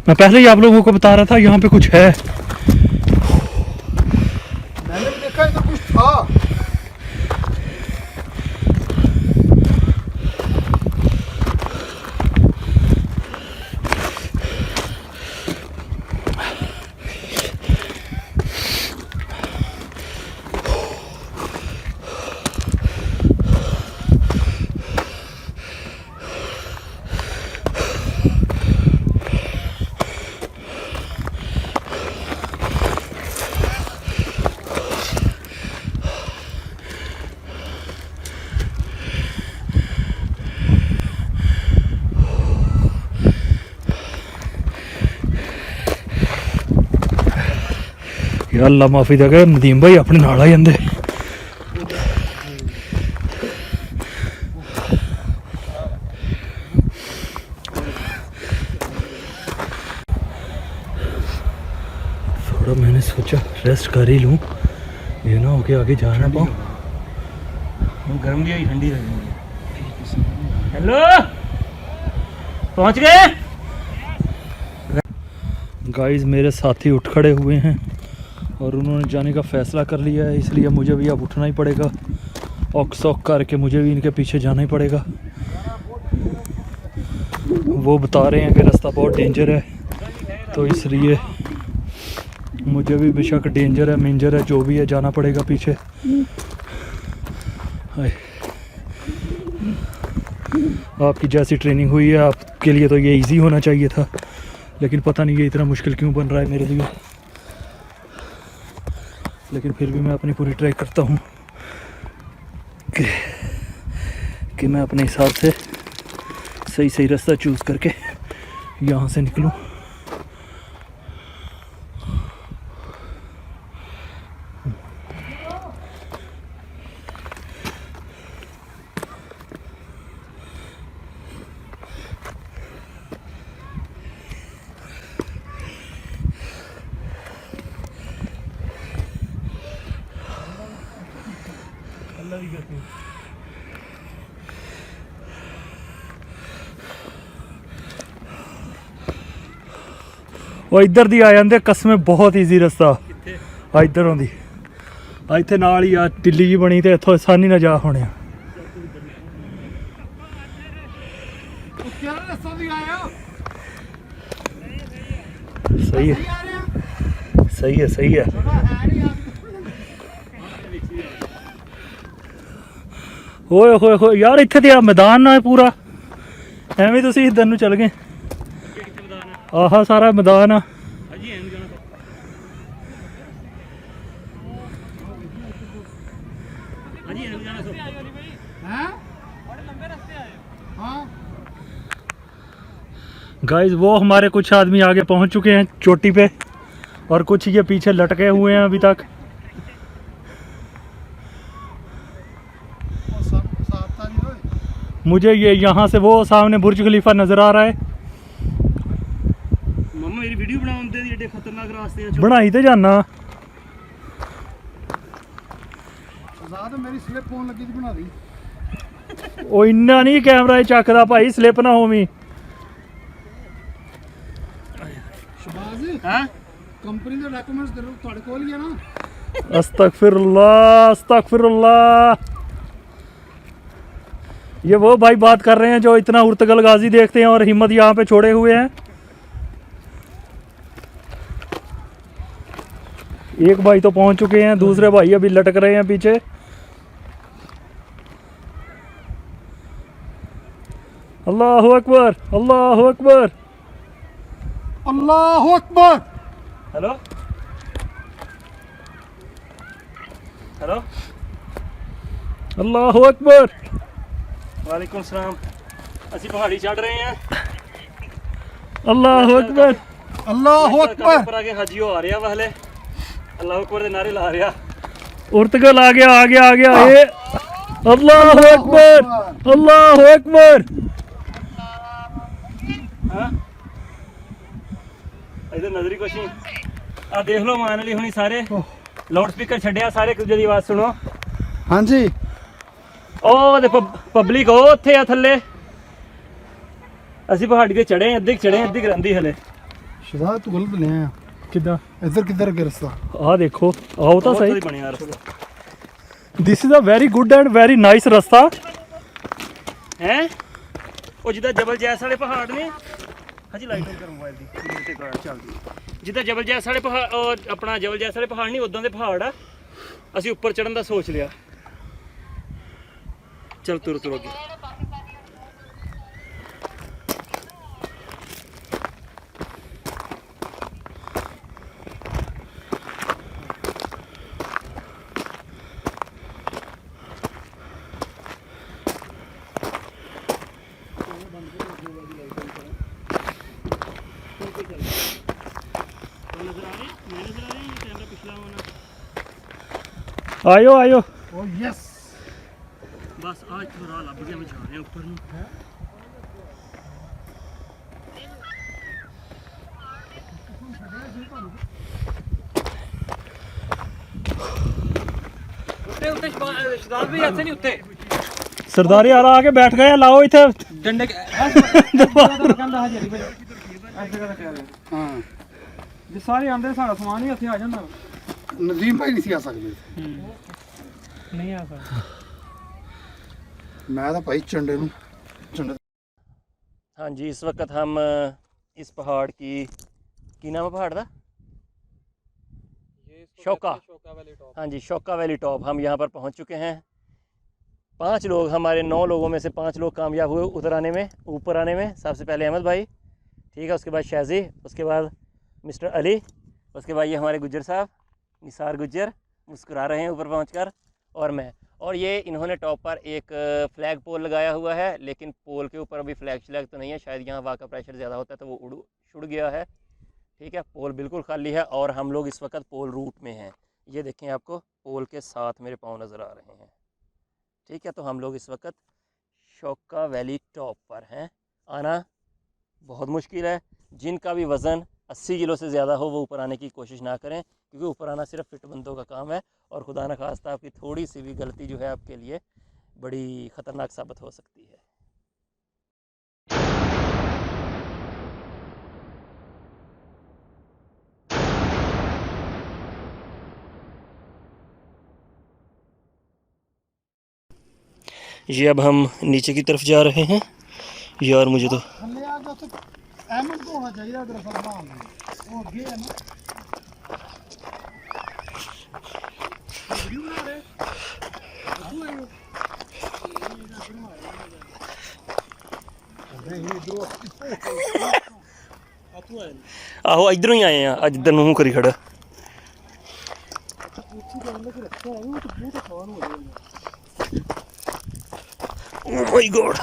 मैं पहले ही आप लोगों को बता रहा था यहाँ पे कुछ है। मैंने भी देखा इधर कुछ था। यार अल्लाह माफी देगा, नदीम भाई अपने नाल आ जांदे। थोड़ा मैंने सोचा रेस्ट कर ही लूँ, ये ना हो के आगे जा ना पाऊँ। गर्म भी आई ठंडी रहेगी। हेलो, पहुंच गए गाइस। मेरे साथी उठ खड़े हुए हैं और उन्होंने जाने का फ़ैसला कर लिया है, इसलिए मुझे भी अब उठना ही पड़ेगा। ऑक सॉक करके मुझे भी इनके पीछे जाना ही पड़ेगा। वो बता रहे हैं कि रास्ता बहुत डेंजर है, तो इसलिए मुझे भी बेशक डेंजर है मेंजर है जो भी है जाना पड़ेगा पीछे। हाय, आपकी जैसी ट्रेनिंग हुई है आपके लिए तो ये इजी होना चाहिए था, लेकिन पता नहीं ये इतना मुश्किल क्यों बन रहा है मेरे लिए। लेकिन फिर भी मैं अपनी पूरी ट्राई करता हूँ कि मैं अपने हिसाब से सही सही रास्ता चूज़ करके यहाँ से निकलूँ। ਉਹ ਇੱਧਰ ਦੀ ਆ ਜਾਂਦੇ ਕਸਮੇ ਬਹੁਤ ਈਜ਼ੀ ਰਸਤਾ ਆ ਇੱਧਰ ਆਉਂਦੀ ਆ ਇੱਥੇ ਨਾਲ ਹੀ ਆ ਟਿੱਲੀ ਜੀ ਬਣੀ ਤੇ ਇੱਥੋਂ ਆਸਾਨੀ ਨਾਲ ਜਾ ਹੋਣੇ ਆ। ਸਹੀ ਹੈ ਸਹੀ ਹੈ ਸਹੀ ਹੈ। ਓਏ ਹੋਏ ਹੋਏ ਯਾਰ ਇੱਥੇ ਤੇ ਆ ਮੈਦਾਨ ਨਾ ਪੂਰਾ, ਐਵੇਂ ਤੁਸੀਂ ਇੱਧਰ ਨੂੰ ਚੱਲ ਗਏ। ਆਹਾ ਸਾਰਾ ਮੈਦਾਨ ਆ। गाइस वो हमारे कुछ आदमी आगे पहुंच चुके हैं चोटी पे और कुछ ये पीछे लटके हुए हैं अभी तक। मुझे ये यहाँ से वो सामने बुर्ज खलीफा नज़र आ रहा है। मम्मा मेरी वीडियो बनाते दी एडे खतरनाक रास्ते हैं। बनाई तो जाना मेरी स्लिप होने लगी थी, बना दी। ਉਹ ਇੰਨਾ ਨਹੀਂ ਕੈਮਰਾ ਚੱਕਦਾ ਭਾਈ, ਸਲਿੱਪ ਨਾ ਹੋਵੀਂ। ਸ਼ਬਾਜ਼ हाँ कंपनी के डॉक्यूमेंट्स ਤੁਹਾਡੇ ਕੋਲ ਹੀ ਹੈ ਨਾ? अस्तगफिरुल्लाह अस्तगफिरुल्लाह। ये वो भाई बात कर रहे हैं जो इतना उर्तगल गाजी देखते हैं और हिम्मत यहाँ पे छोड़े हुए हैं। एक भाई तो पहुंच चुके हैं, दूसरे भाई अभी लटक रहे हैं पीछे। अल्लाहु अकबर अल्लाहु अकबर अल्लाहु अकबर। हेलो हेलो अल्लाहु अकबर। वालेकुम सलाम। ਅਸੀਂ ਪਹਾੜੀ ਚੜ ਰਹੇ हैं। अल्लाहु अकबर अल्लाहु अकबर। ऊपर आगे हाजी हो आ रहा वा हले अल्लाह अकबर ਦੇ ਨਾਰੇ ਲਾ ਰਿਹਾ। उर्तगल आ गया आ गया आ गया। ये अल्लाहु अकबर अल्लाहु अकबर। इधर नजरी कोशी आ देख लो मान ली हुनी सारे लाउड स्पीकर छड्या सारे एक दूजे ਦੀ ਆਵਾਜ਼ ਸੁਣੋ। हाँ जी ਉਹ ਦੇ ਪਬਲਿਕ ਉਹ ਉੱਥੇ ਆ ਥੱਲੇ। ਅਸੀਂ ਪਹਾੜੀ ਤੇ ਚੜੇ ਅੱਧੇ ਚੜੇ ਅੱਧੀ ਗਰੰਦੀ ਹਲੇ। शहजाद तू गलत ले आया। किदा इधर किधर के रास्ता? आ देखो आओ तो ਬਹੁਤ सही। ਵਧੀਆ ਬਣਿਆ ਰਸਤਾ this is a very good and very nice रास्ता ਹੈ। ਉਹ ਜਿੱਦਾਂ ਜਬਲ ਜੈਸ ਵਾਲੇ ਪਹਾੜ ਨੇ ਹਾਂਜੀ ਲਾਈਟ ਆਨ ਕਰ ਮੋਬਾਈਲ ਦੀ ਤੇ ਕਰ ਚੱਲਦੀ ਜਿੱਦਾਂ ਜਬਲ ਜੈਸ ਵਾਲੇ ਪਹਾੜ ਉਹ ਆਪਣਾ ਜਬਲ ਜੈਸ ਵਾਲੇ ਪਹਾੜ ਨਹੀਂ ਉਦਾਂ ਦੇ ਪਹਾੜ ਆ। ਅਸੀਂ ਉੱਪਰ ਚੜਨ ਦਾ ਸੋਚ ਲਿਆ। ਚਲ ਤੁਰ ਤੁਰ ਅੱਗੇ। आयो आयो। ओ यस बस आज थोड़ा लग गया मैं जा रहे हैं ऊपर ਨੂੰ। वाले उत्ते शदाब भी ऐसे नहीं उत्ते सरदारी वाला आके बैठ गया लाओ इथे डंडे कहंदा हां जी भाई ऐसे जगह ते आ गए हाँ जे सारे आंदे साड़ा समान ही ਇੱਥੇ ਆ ਜਾਂਦਾ नदीम भाई नहीं सी आ सकते नहीं आ सकदा मैं तो भाई चंडे नूं चंडे हाँ जी, इस वक्त हम इस पहाड़ की नाम है पहाड़ का? शौका। हाँ जी, शौका वैली टॉप हम यहाँ पर पहुँच चुके हैं। 5 लोग, हमारे 9 लोगों में से 5 लोग कामयाब हुए ऊपर आने में। सबसे पहले अहमद भाई, ठीक है, उसके बाद शाजी, उसके बाद मिस्टर अली, उसके बाद ये हमारे गुज्जर साहब निसार गुज्जर मुस्कुरा रहे हैं ऊपर पहुँचकर, और मैं। और ये इन्होंने टॉप पर एक फ्लैग पोल लगाया हुआ है, लेकिन पोल के ऊपर अभी फ्लैग तो नहीं है, शायद यहाँ हवा का प्रेशर ज़्यादा होता है तो वो छुड़ गया है। ठीक है, पोल बिल्कुल खाली है और हम लोग इस वक्त पोल रूट में हैं। ये देखें, आपको पोल के साथ मेरे पाँव नज़र आ रहे हैं। ठीक है, तो हम लोग इस वक्त शौका वैली टॉप पर हैं। आना बहुत मुश्किल है, जिनका भी वज़न 80 किलो से ज़्यादा हो वो ऊपर आने की कोशिश ना करें, क्योंकि ऊपर आना सिर्फ फिट बंदों का काम है, और खुदा न खास्ता आपकी थोड़ी सी भी गलती जो है आपके लिए बड़ी ख़तरनाक साबित हो सकती है। ये अब हम नीचे की तरफ जा रहे हैं। यार मुझे तो थल्ले आ गया तो अहमद को होना चाहिए अगर फरमा वो गे है ना वीडियो बना रहे आहो इधरों ही आए हैं, अज इधर नूं करी खड़ा। ओह माय गॉड,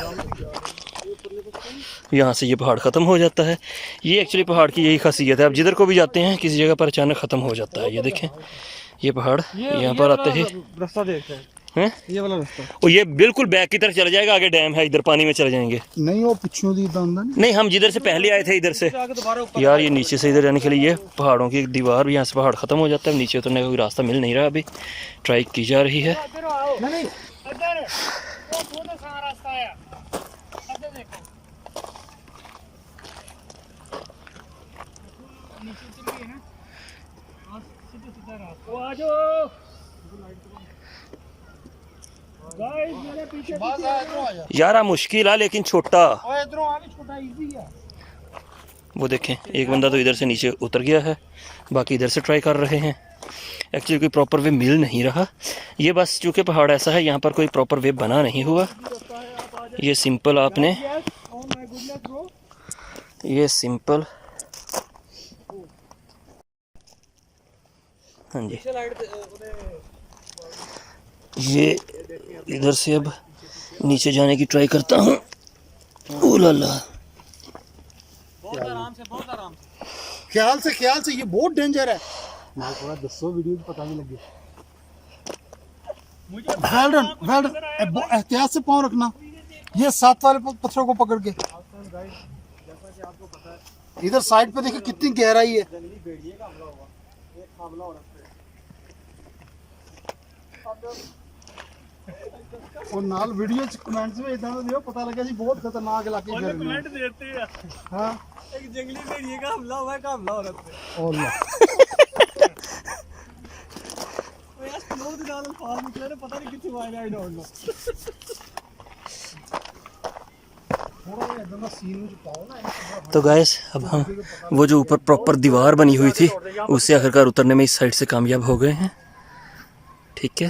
यहाँ से ये पहाड़ ख़त्म हो जाता है। ये एक्चुअली पहाड़ की यही खासियत है, आप जिधर को भी जाते हैं किसी जगह पर अचानक ख़त्म हो जाता है। ये देखें, ये पहाड़ यहाँ पर आते ही रास्ता देखते हैं, ये वाला रास्ता, और ये बिल्कुल बैक की तरफ चला जाएगा, आगे डैम है, इधर पानी में चले जाएंगे। नहीं वो पिछों दी दांदा नहीं, हम जिधर से पहले आए थे इधर से। यार ये नीचे से इधर जाने के लिए ये पहाड़ों की एक दीवार भी, यहाँ से पहाड़ ख़त्म हो जाता है, नीचे उतरने का कोई रास्ता मिल नहीं रहा। अभी ट्राई की जा रही है। यार मुश्किल है लेकिन छोटा, वो देखें एक बंदा तो इधर से नीचे उतर गया है, बाकी इधर से ट्राई कर रहे हैं। एक्चुअली कोई प्रॉपर वे मिल नहीं रहा। ये बस चूँकि पहाड़ ऐसा है, यहाँ पर कोई प्रॉपर वे बना नहीं हुआ। ये सिंपल आपने, ये सिंपल, हाँ जी, ये इधर से अब नीचे जाने की ट्राई करता हूँ। ओ लाला, बहुत आराम से ख्याल से ये बहुत डेंजर है। मैं थोड़ा 200 वीडियो पता नहीं लगे। वेल डन, एहतियात से पाँव रखना, ये 7 वाले पत्थरों को पकड़ के। इधर साइड पे देखिए कितनी गहराई है। और नाल वीडियो च कमेंट्स में इतना दियो पता लगे जी बहुत खतरनाक इलाके में कमेंट देते हैं। हां एक जंगली भेड़िए का हमला हुआ है, का हमला हो रहा है। और ला ओ यार स्लो द डाल फाल निकले ना, पता नहीं कितनी वाइड आई डोंट नो। थोड़ा इधर का सीन में पाओ ना। तो गाइस अब हम वो जो ऊपर प्रॉपर दीवार बनी हुई थी उससे आखिरकार उतरने में इस साइड से कामयाब हो गए हैं। ठीक है,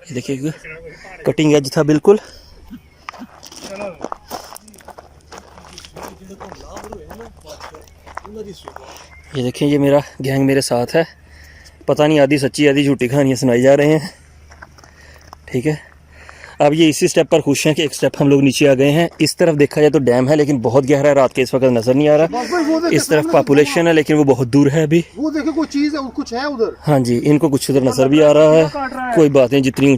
ये देखिए कटिंग एज था बिल्कुल। ये देखिए, ये मेरा गैंग मेरे साथ है, पता नहीं आधी सच्ची आधी झूठी कहानियाँ सुनाई जा रहे हैं। ठीक है, अब ये इसी स्टेप पर खुश हैं कि एक स्टेप हम लोग नीचे आ गए हैं। इस तरफ देखा जाए तो डैम है लेकिन बहुत गहरा है, रात के इस वक्त नज़र नहीं आ रहा। इस तरफ पॉपुलेशन है लेकिन वो बहुत दूर है अभी। वो देखो कोई चीज है, कुछ है उधर। हाँ जी, इनको कुछ उधर नज़र भी आ रहा है। कोई बात नहीं, जितनी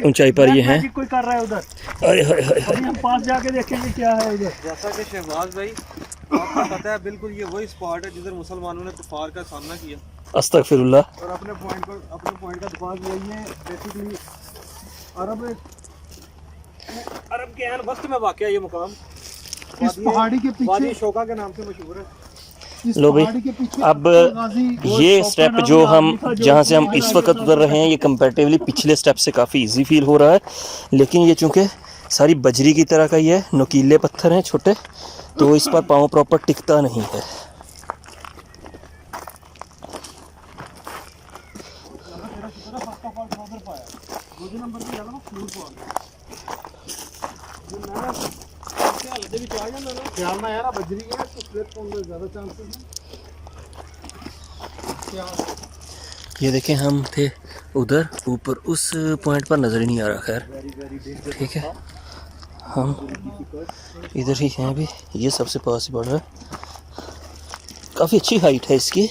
ऊंचाई पर ये हैं। कोई कर रहा है उधर, अरे हाय हाय, अभी हम पास जाके देखेंगे क्या है उधर। जैसा कि शहबाज भाई आपको पता है, बिल्कुल ये वही स्पॉट है जिधर मुसलमानों ने कुफार का सामना किया अस्तगफिरुल्लाह। और अपने पॉइंट का दिफा किया। ये बेसिकली अरब के ऐन वक्त में वाक़या ये मुकाम इस पहाड़ी के वादी पीछे शोका के नाम से मशहूर है। इस लो भाई, पहाड़ी के पीछे अब गाजी ये स्टेप जो हम जहाँ से हम इस वक्त उतर रहे हैं, ये कंपैरेटिवली पिछले स्टेप से काफ़ी इजी फील हो रहा है। लेकिन ये चूँकि सारी बजरी की तरह का ही है, नुकीले पत्थर हैं छोटे, तो इस पर पाँव प्रॉपर टिकता नहीं है। ख्याल ना यार बजरी है तो स्लिप होने के ज़्यादा चांसेस हैं। ये देखें, हम थे उधर ऊपर उस पॉइंट पर, नज़र ही नहीं आ रहा। खैर ठीक है, हम इधर ही हैं अभी। ये सबसे पास ही पड़ रहा है, काफ़ी अच्छी हाइट है इसकी।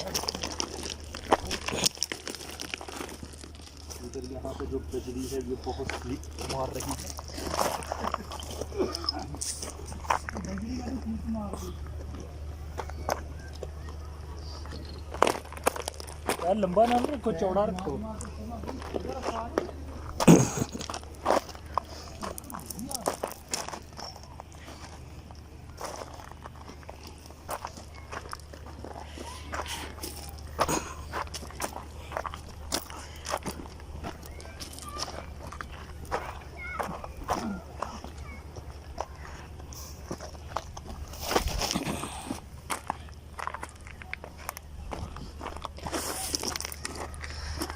यहाँ पे जो बजरी है ये बहुत स्लिप मार रही है। यार लंबा ना रखो, चौड़ा रखो।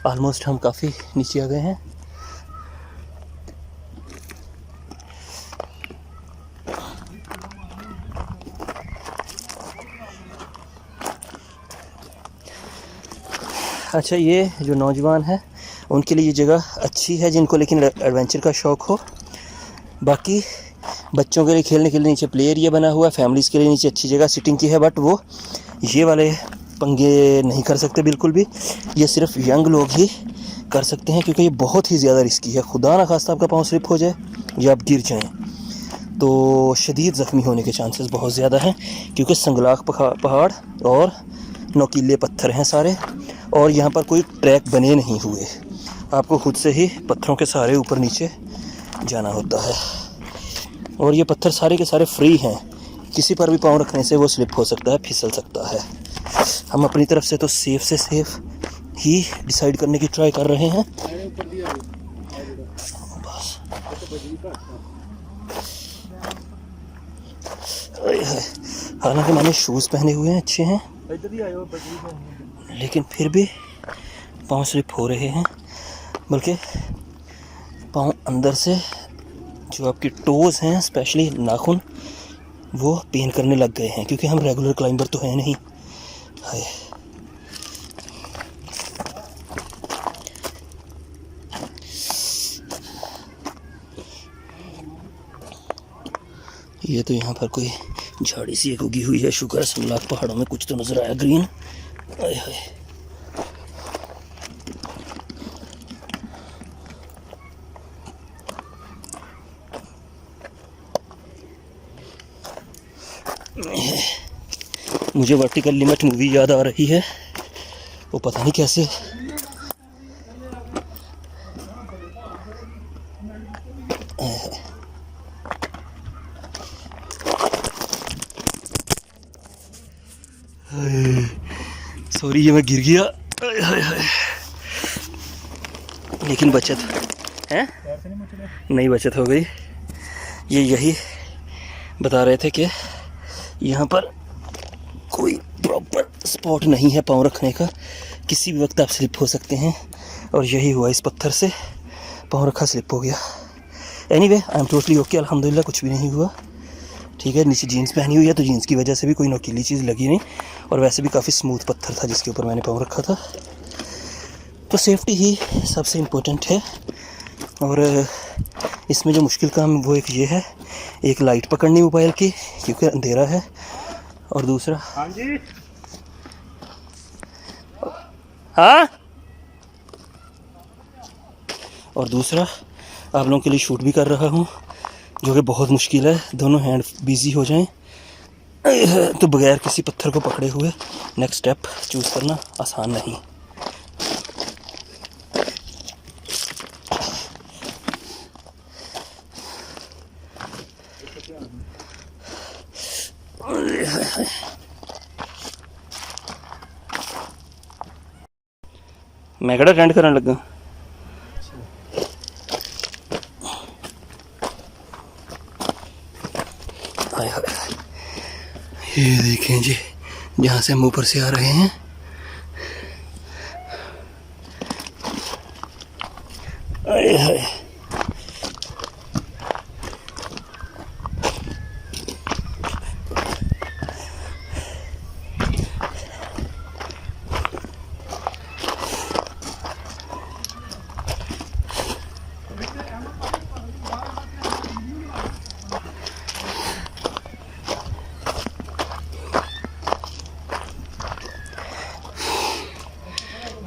ऑलमोस्ट हम काफ़ी नीचे आ गए हैं। अच्छा, ये जो नौजवान है उनके लिए ये जगह अच्छी है, जिनको लेकिन एडवेंचर का शौक़ हो। बाकी बच्चों के लिए खेलने के लिए नीचे प्ले एरिया बना हुआ है, फैमिलीज़ के लिए नीचे अच्छी जगह सिटिंग की है, बट वो ये वाले पंगे नहीं कर सकते बिल्कुल भी। ये सिर्फ यंग लोग ही कर सकते हैं, क्योंकि ये बहुत ही ज़्यादा रिस्की है। खुदा ना खास्ता आपका पाँव स्लिप हो जाए या आप गिर जाएं तो शदीद ज़ख्मी होने के चांसेस बहुत ज़्यादा हैं, क्योंकि संगलाख पहाड़ और नोकीले पत्थर हैं सारे, और यहाँ पर कोई ट्रैक बने नहीं हुए। आपको खुद से ही पत्थरों के सहारे ऊपर नीचे जाना होता है, और ये पत्थर सारे के सारे फ्री हैं। किसी पर भी पाँव रखने से वो स्लिप हो सकता है, फिसल सकता है। हम अपनी तरफ से तो सेफ़ से सेफ़ ही डिसाइड करने की ट्राई कर रहे हैं। बस हालांकि मैंने शूज़ पहने हुए हैं, अच्छे हैं, लेकिन फिर भी पाँव स्लिप हो रहे हैं। बल्कि पाँव अंदर से जो आपकी टोज़ हैं, स्पेशली नाखून, वो पेन करने लग गए हैं, क्योंकि हम रेगुलर क्लाइंबर तो हैं नहीं। हाय, ये तो यहाँ पर कोई झाड़ी सी एक उगी हुई है। शुक्र है संगलाख पहाड़ों में कुछ तो नज़र आया ग्रीन। हाय हाय, मुझे वर्टिकल लिमिट मूवी याद आ रही है, वो पता नहीं कैसे। सॉरी, ये मैं गिर गया। लेकिन बचत है, नहीं बचत हो गई। ये यही बता रहे थे कि यहाँ पर कोई प्रॉपर स्पॉट नहीं है पाँव रखने का, किसी भी वक्त आप स्लिप हो सकते हैं, और यही हुआ। इस पत्थर से पाँव रखा, स्लिप हो गया। Anyway, I am totally okay, अल्हम्दुलिल्लाह, कुछ भी नहीं हुआ। ठीक है, नीचे जीन्स पहनी हुई है तो जीन्स की वजह से भी कोई नोकीली चीज़ लगी नहीं, और वैसे भी काफ़ी स्मूथ पत्थर था जिसके ऊपर मैंने पाँव रखा था। तो सेफ्टी ही सबसे इम्पोर्टेंट है। और इसमें जो मुश्किल काम वो एक ये है, एक लाइट पकड़नी मोबाइल की, क्योंकि अंधेरा है, और दूसरा हाँ जी, हाँ, और दूसरा आप लोगों के लिए शूट भी कर रहा हूँ, जो कि बहुत मुश्किल है। दोनों हैंड बिजी हो जाएं तो बगैर किसी पत्थर को पकड़े हुए नेक्स्ट स्टेप चूज़ करना आसान नहीं। हाय। मैं कड़ा टेंट करने लगा। हाय हाय, ये देखें जी, जहाँ से हम ऊपर से आ रहे हैं। हाय हाय,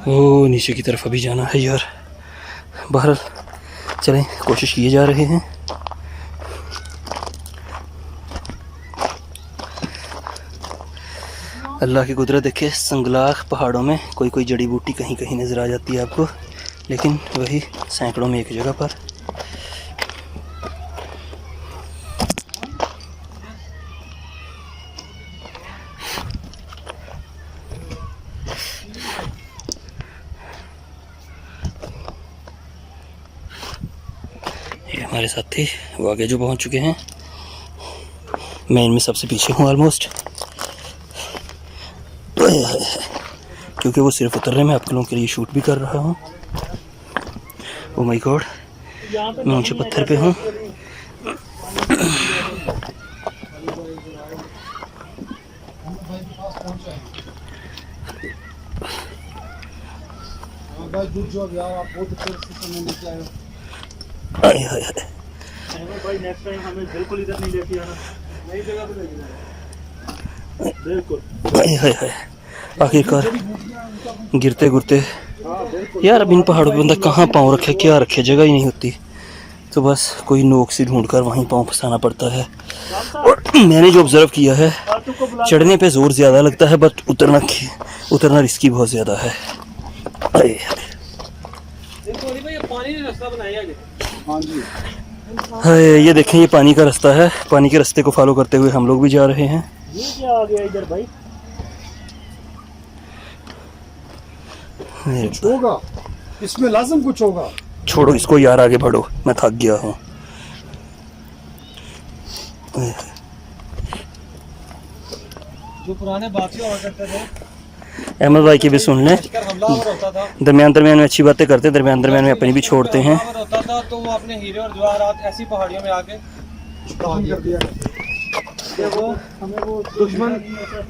ओ नीचे की तरफ अभी जाना है यार। बहरहाल चलें, कोशिश किए जा रहे हैं। अल्लाह की कुदरत देखे, संगलाख पहाड़ों में कोई कोई जड़ी बूटी कहीं कहीं नज़र आ जाती है आपको, लेकिन वही सैकड़ों में एक जगह पर। ये हमारे साथी वो आगे जो पहुंच चुके हैं, मैं इनमें सबसे पीछे हूँ ऑलमोस्ट, क्योंकि वो सिर्फ उतरने में आप लोगों के लिए शूट भी कर रहा हूँ। ओ माय गॉड, मैं ऊंचे पत्थर पे हूँ। हाय हाय हाय, भाई नेक्स्ट टाइम हमें बिल्कुल इधर नहीं लेके आना, नई जगह पे लेके जाना बिल्कुल। हाय हाय हाय, आखिरकार गिरते गिरते यार, अब इन पहाड़ों पे बंदा कहाँ पाँव रखे, क्या रखे, जगह ही नहीं होती, तो बस कोई नोक सी ढूंढ कर वहीं पाँव फंसाना पड़ता है। और मैंने जो ऑब्जर्व किया है, चढ़ने पे जोर ज़्यादा लगता है, बट उतरना रिस्की बहुत ज़्यादा है। हाय हाय, ये देखें, ये पानी का रास्ता है। पानी के रास्ते को फॉलो करते हुए हम लोग भी जा रहे हैं। ये क्या आ गया इधर भाई? होगा इसमें, लाजम कुछ होगा। छोड़ो इसको यार, आगे बढ़ो, मैं थक गया हूँ। जो पुराने बादशाह हुआ करते थे, अहमद भाई की भी सुन लें, हमला होता था, दरमियान दरमियान में अच्छी बातें करते, दरमियान दरमियान में अपनी भी छोड़ते हैं। होता था तो वो अपने हीरे और जवाहरात ऐसी पहाड़ियों में आके कर दिया कि वो हमें वो दुश्मन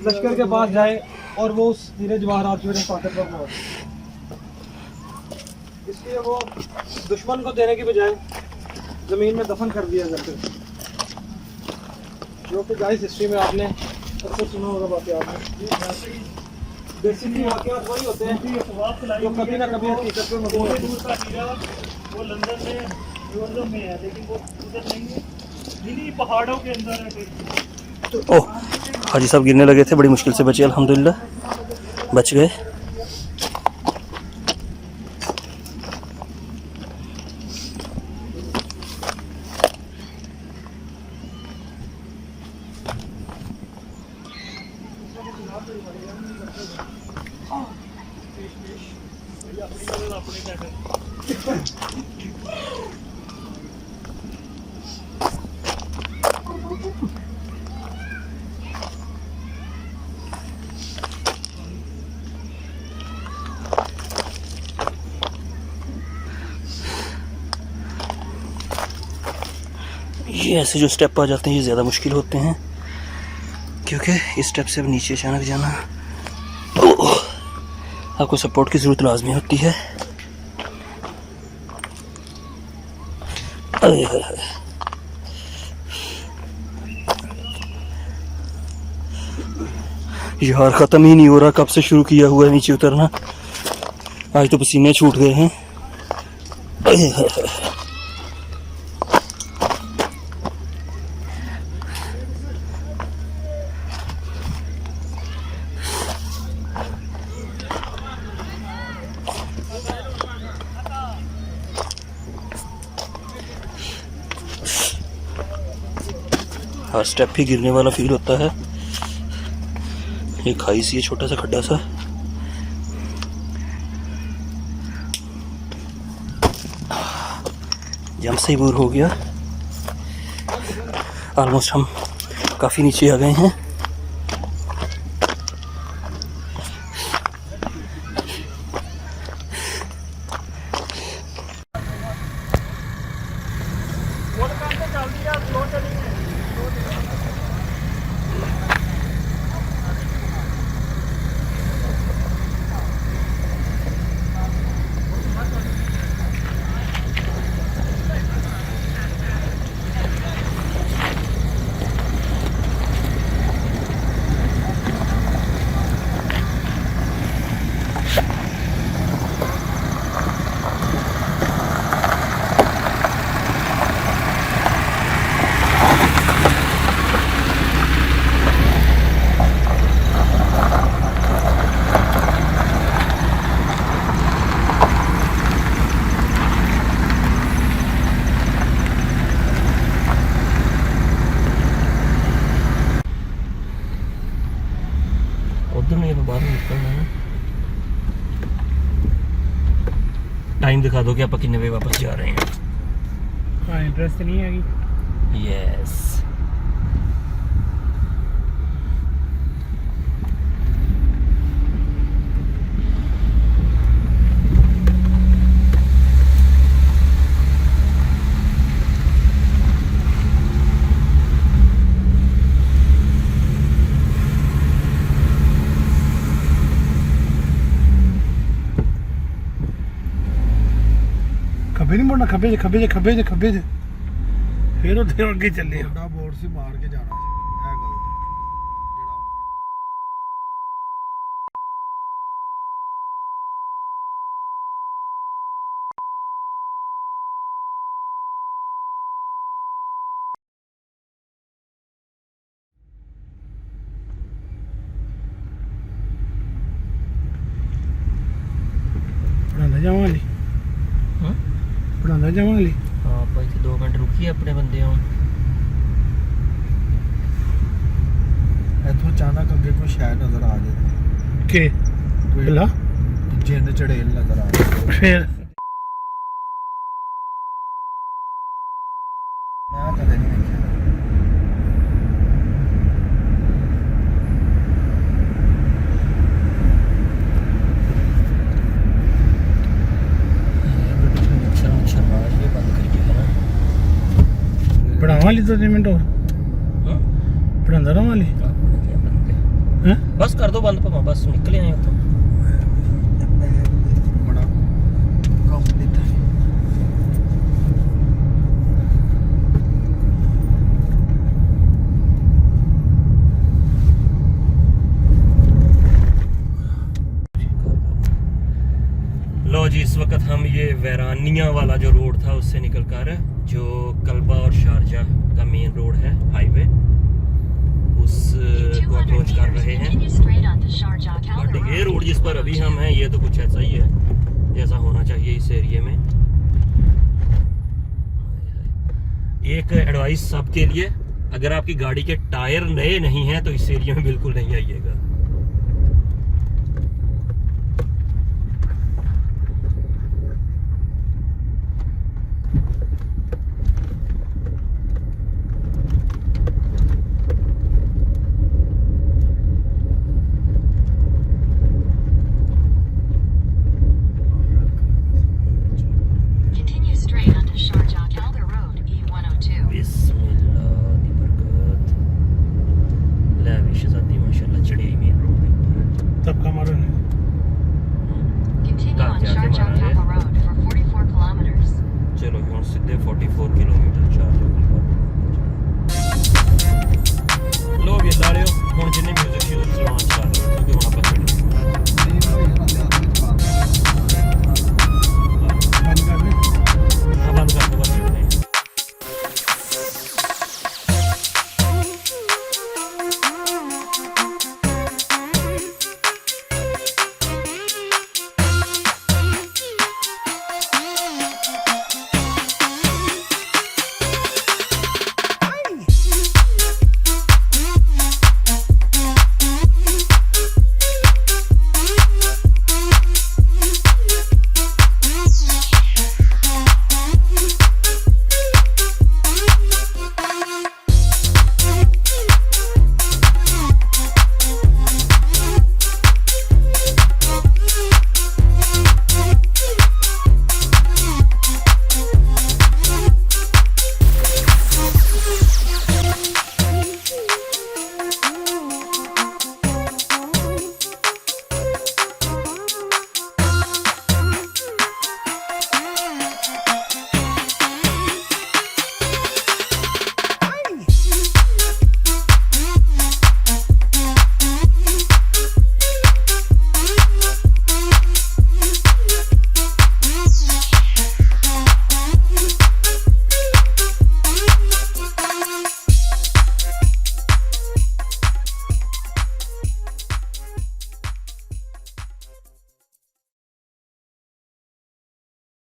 लश्कर के पास जाए और वो उस हीरे जवाहरात को ताकतवर हो, इसलिए वो दुश्मन को देने की बजाय जमीन में दफन कर दिया करते, जो कि गाइस हिस्ट्री में आपने अक्सर सुना होगा बातें। आपने बेसिकली वाकयात वही होते हैं जो कभी ना कभी हकीकत में मौजूद होते हैं। वो लंदन में यूरोप में है, लेकिन वो उधर नहीं है, इन्हीं पहाड़ों के अंदर है। ओह, हाजी साहब गिरने लगे थे, बड़ी मुश्किल से बचे, अल्हम्दुलिल्लाह बच गए। ये ऐसे जो स्टेप आ जाते हैं, ये ज़्यादा मुश्किल होते हैं, क्योंकि इस स्टेप से अब नीचे अचानक जाना, आपको सपोर्ट की ज़रूरत लाजमी होती है। यार ख़त्म ही नहीं हो रहा, कब से शुरू किया हुआ है नीचे उतरना, आज तो पसीने छूट गए हैं। हर स्टेप ही गिरने वाला फील होता है। ये खाई सी है, छोटा सा खड्डा सा। जम से ही बोर हो गया। ऑलमोस्ट हम काफ़ी नीचे आ गए हैं। उधर नहीं है, बाहर निकलना है। टाइम दिखा दो कि आप कितने बजे वापस जा रहे हैं। हाँ इंटरेस्ट नहीं आएगी। यस। खब्बे नहीं मुड़ना, खब्बे खब्बे खब्बे खब्बे फिर उधर आगे चले ਵੱਡਾ ਬੋਰਡ ਸੀ ਮਾਰ ਕੇ ਜਾਣਾ ਸੀ, ਇਹ ਗਲਤ ਹੈ ਜਿਹੜਾ पढ़ाना जावा वाली पढ़ाना जावा वाली। हाँ आप इतने 2 मिनट रुकिए, अपने बंदे हो। ਇੱਥੋਂ ਅਚਾਨਕ ਅੱਗੇ ਕੋਈ ਸ਼ੈ ਨਜ਼ਰ ਆ ਜਾਂਦੀ, के बिल्ला ਜਿੰਦ ਚੜੇਲ ਨਜ਼ਰ ਆ ਜਾਂਦੀ। फिर ਮੈਂ ਕਦੇ ਨਹੀਂ ਵੇਖਿਆ। ये बंद करिए है ना। पढ़ावा वाली 2 मिनट और पढ़ांदा रहा वाली। हैं बस कर दो बंद भावें, बस निकले आए उतो। ਬੜਾ ਕੰਮ ਦਿੱਤਾ ਹੈ। लो जी, इस वक्त हम ये वैरानिया वाला जो रोड था उससे निकल कर, जो कल्बा और शारजा का मेन रोड है, हाईवे, उस को अप्रोच कर रहे हैं। बट ये रोड जिस पर अभी हम हैं, ये तो कुछ ऐसा ही है जैसा होना चाहिए इस एरिया में। एक एडवाइस सबके लिए, अगर आपकी गाड़ी के टायर नए नहीं हैं तो इस एरिया में बिल्कुल नहीं आइएगा।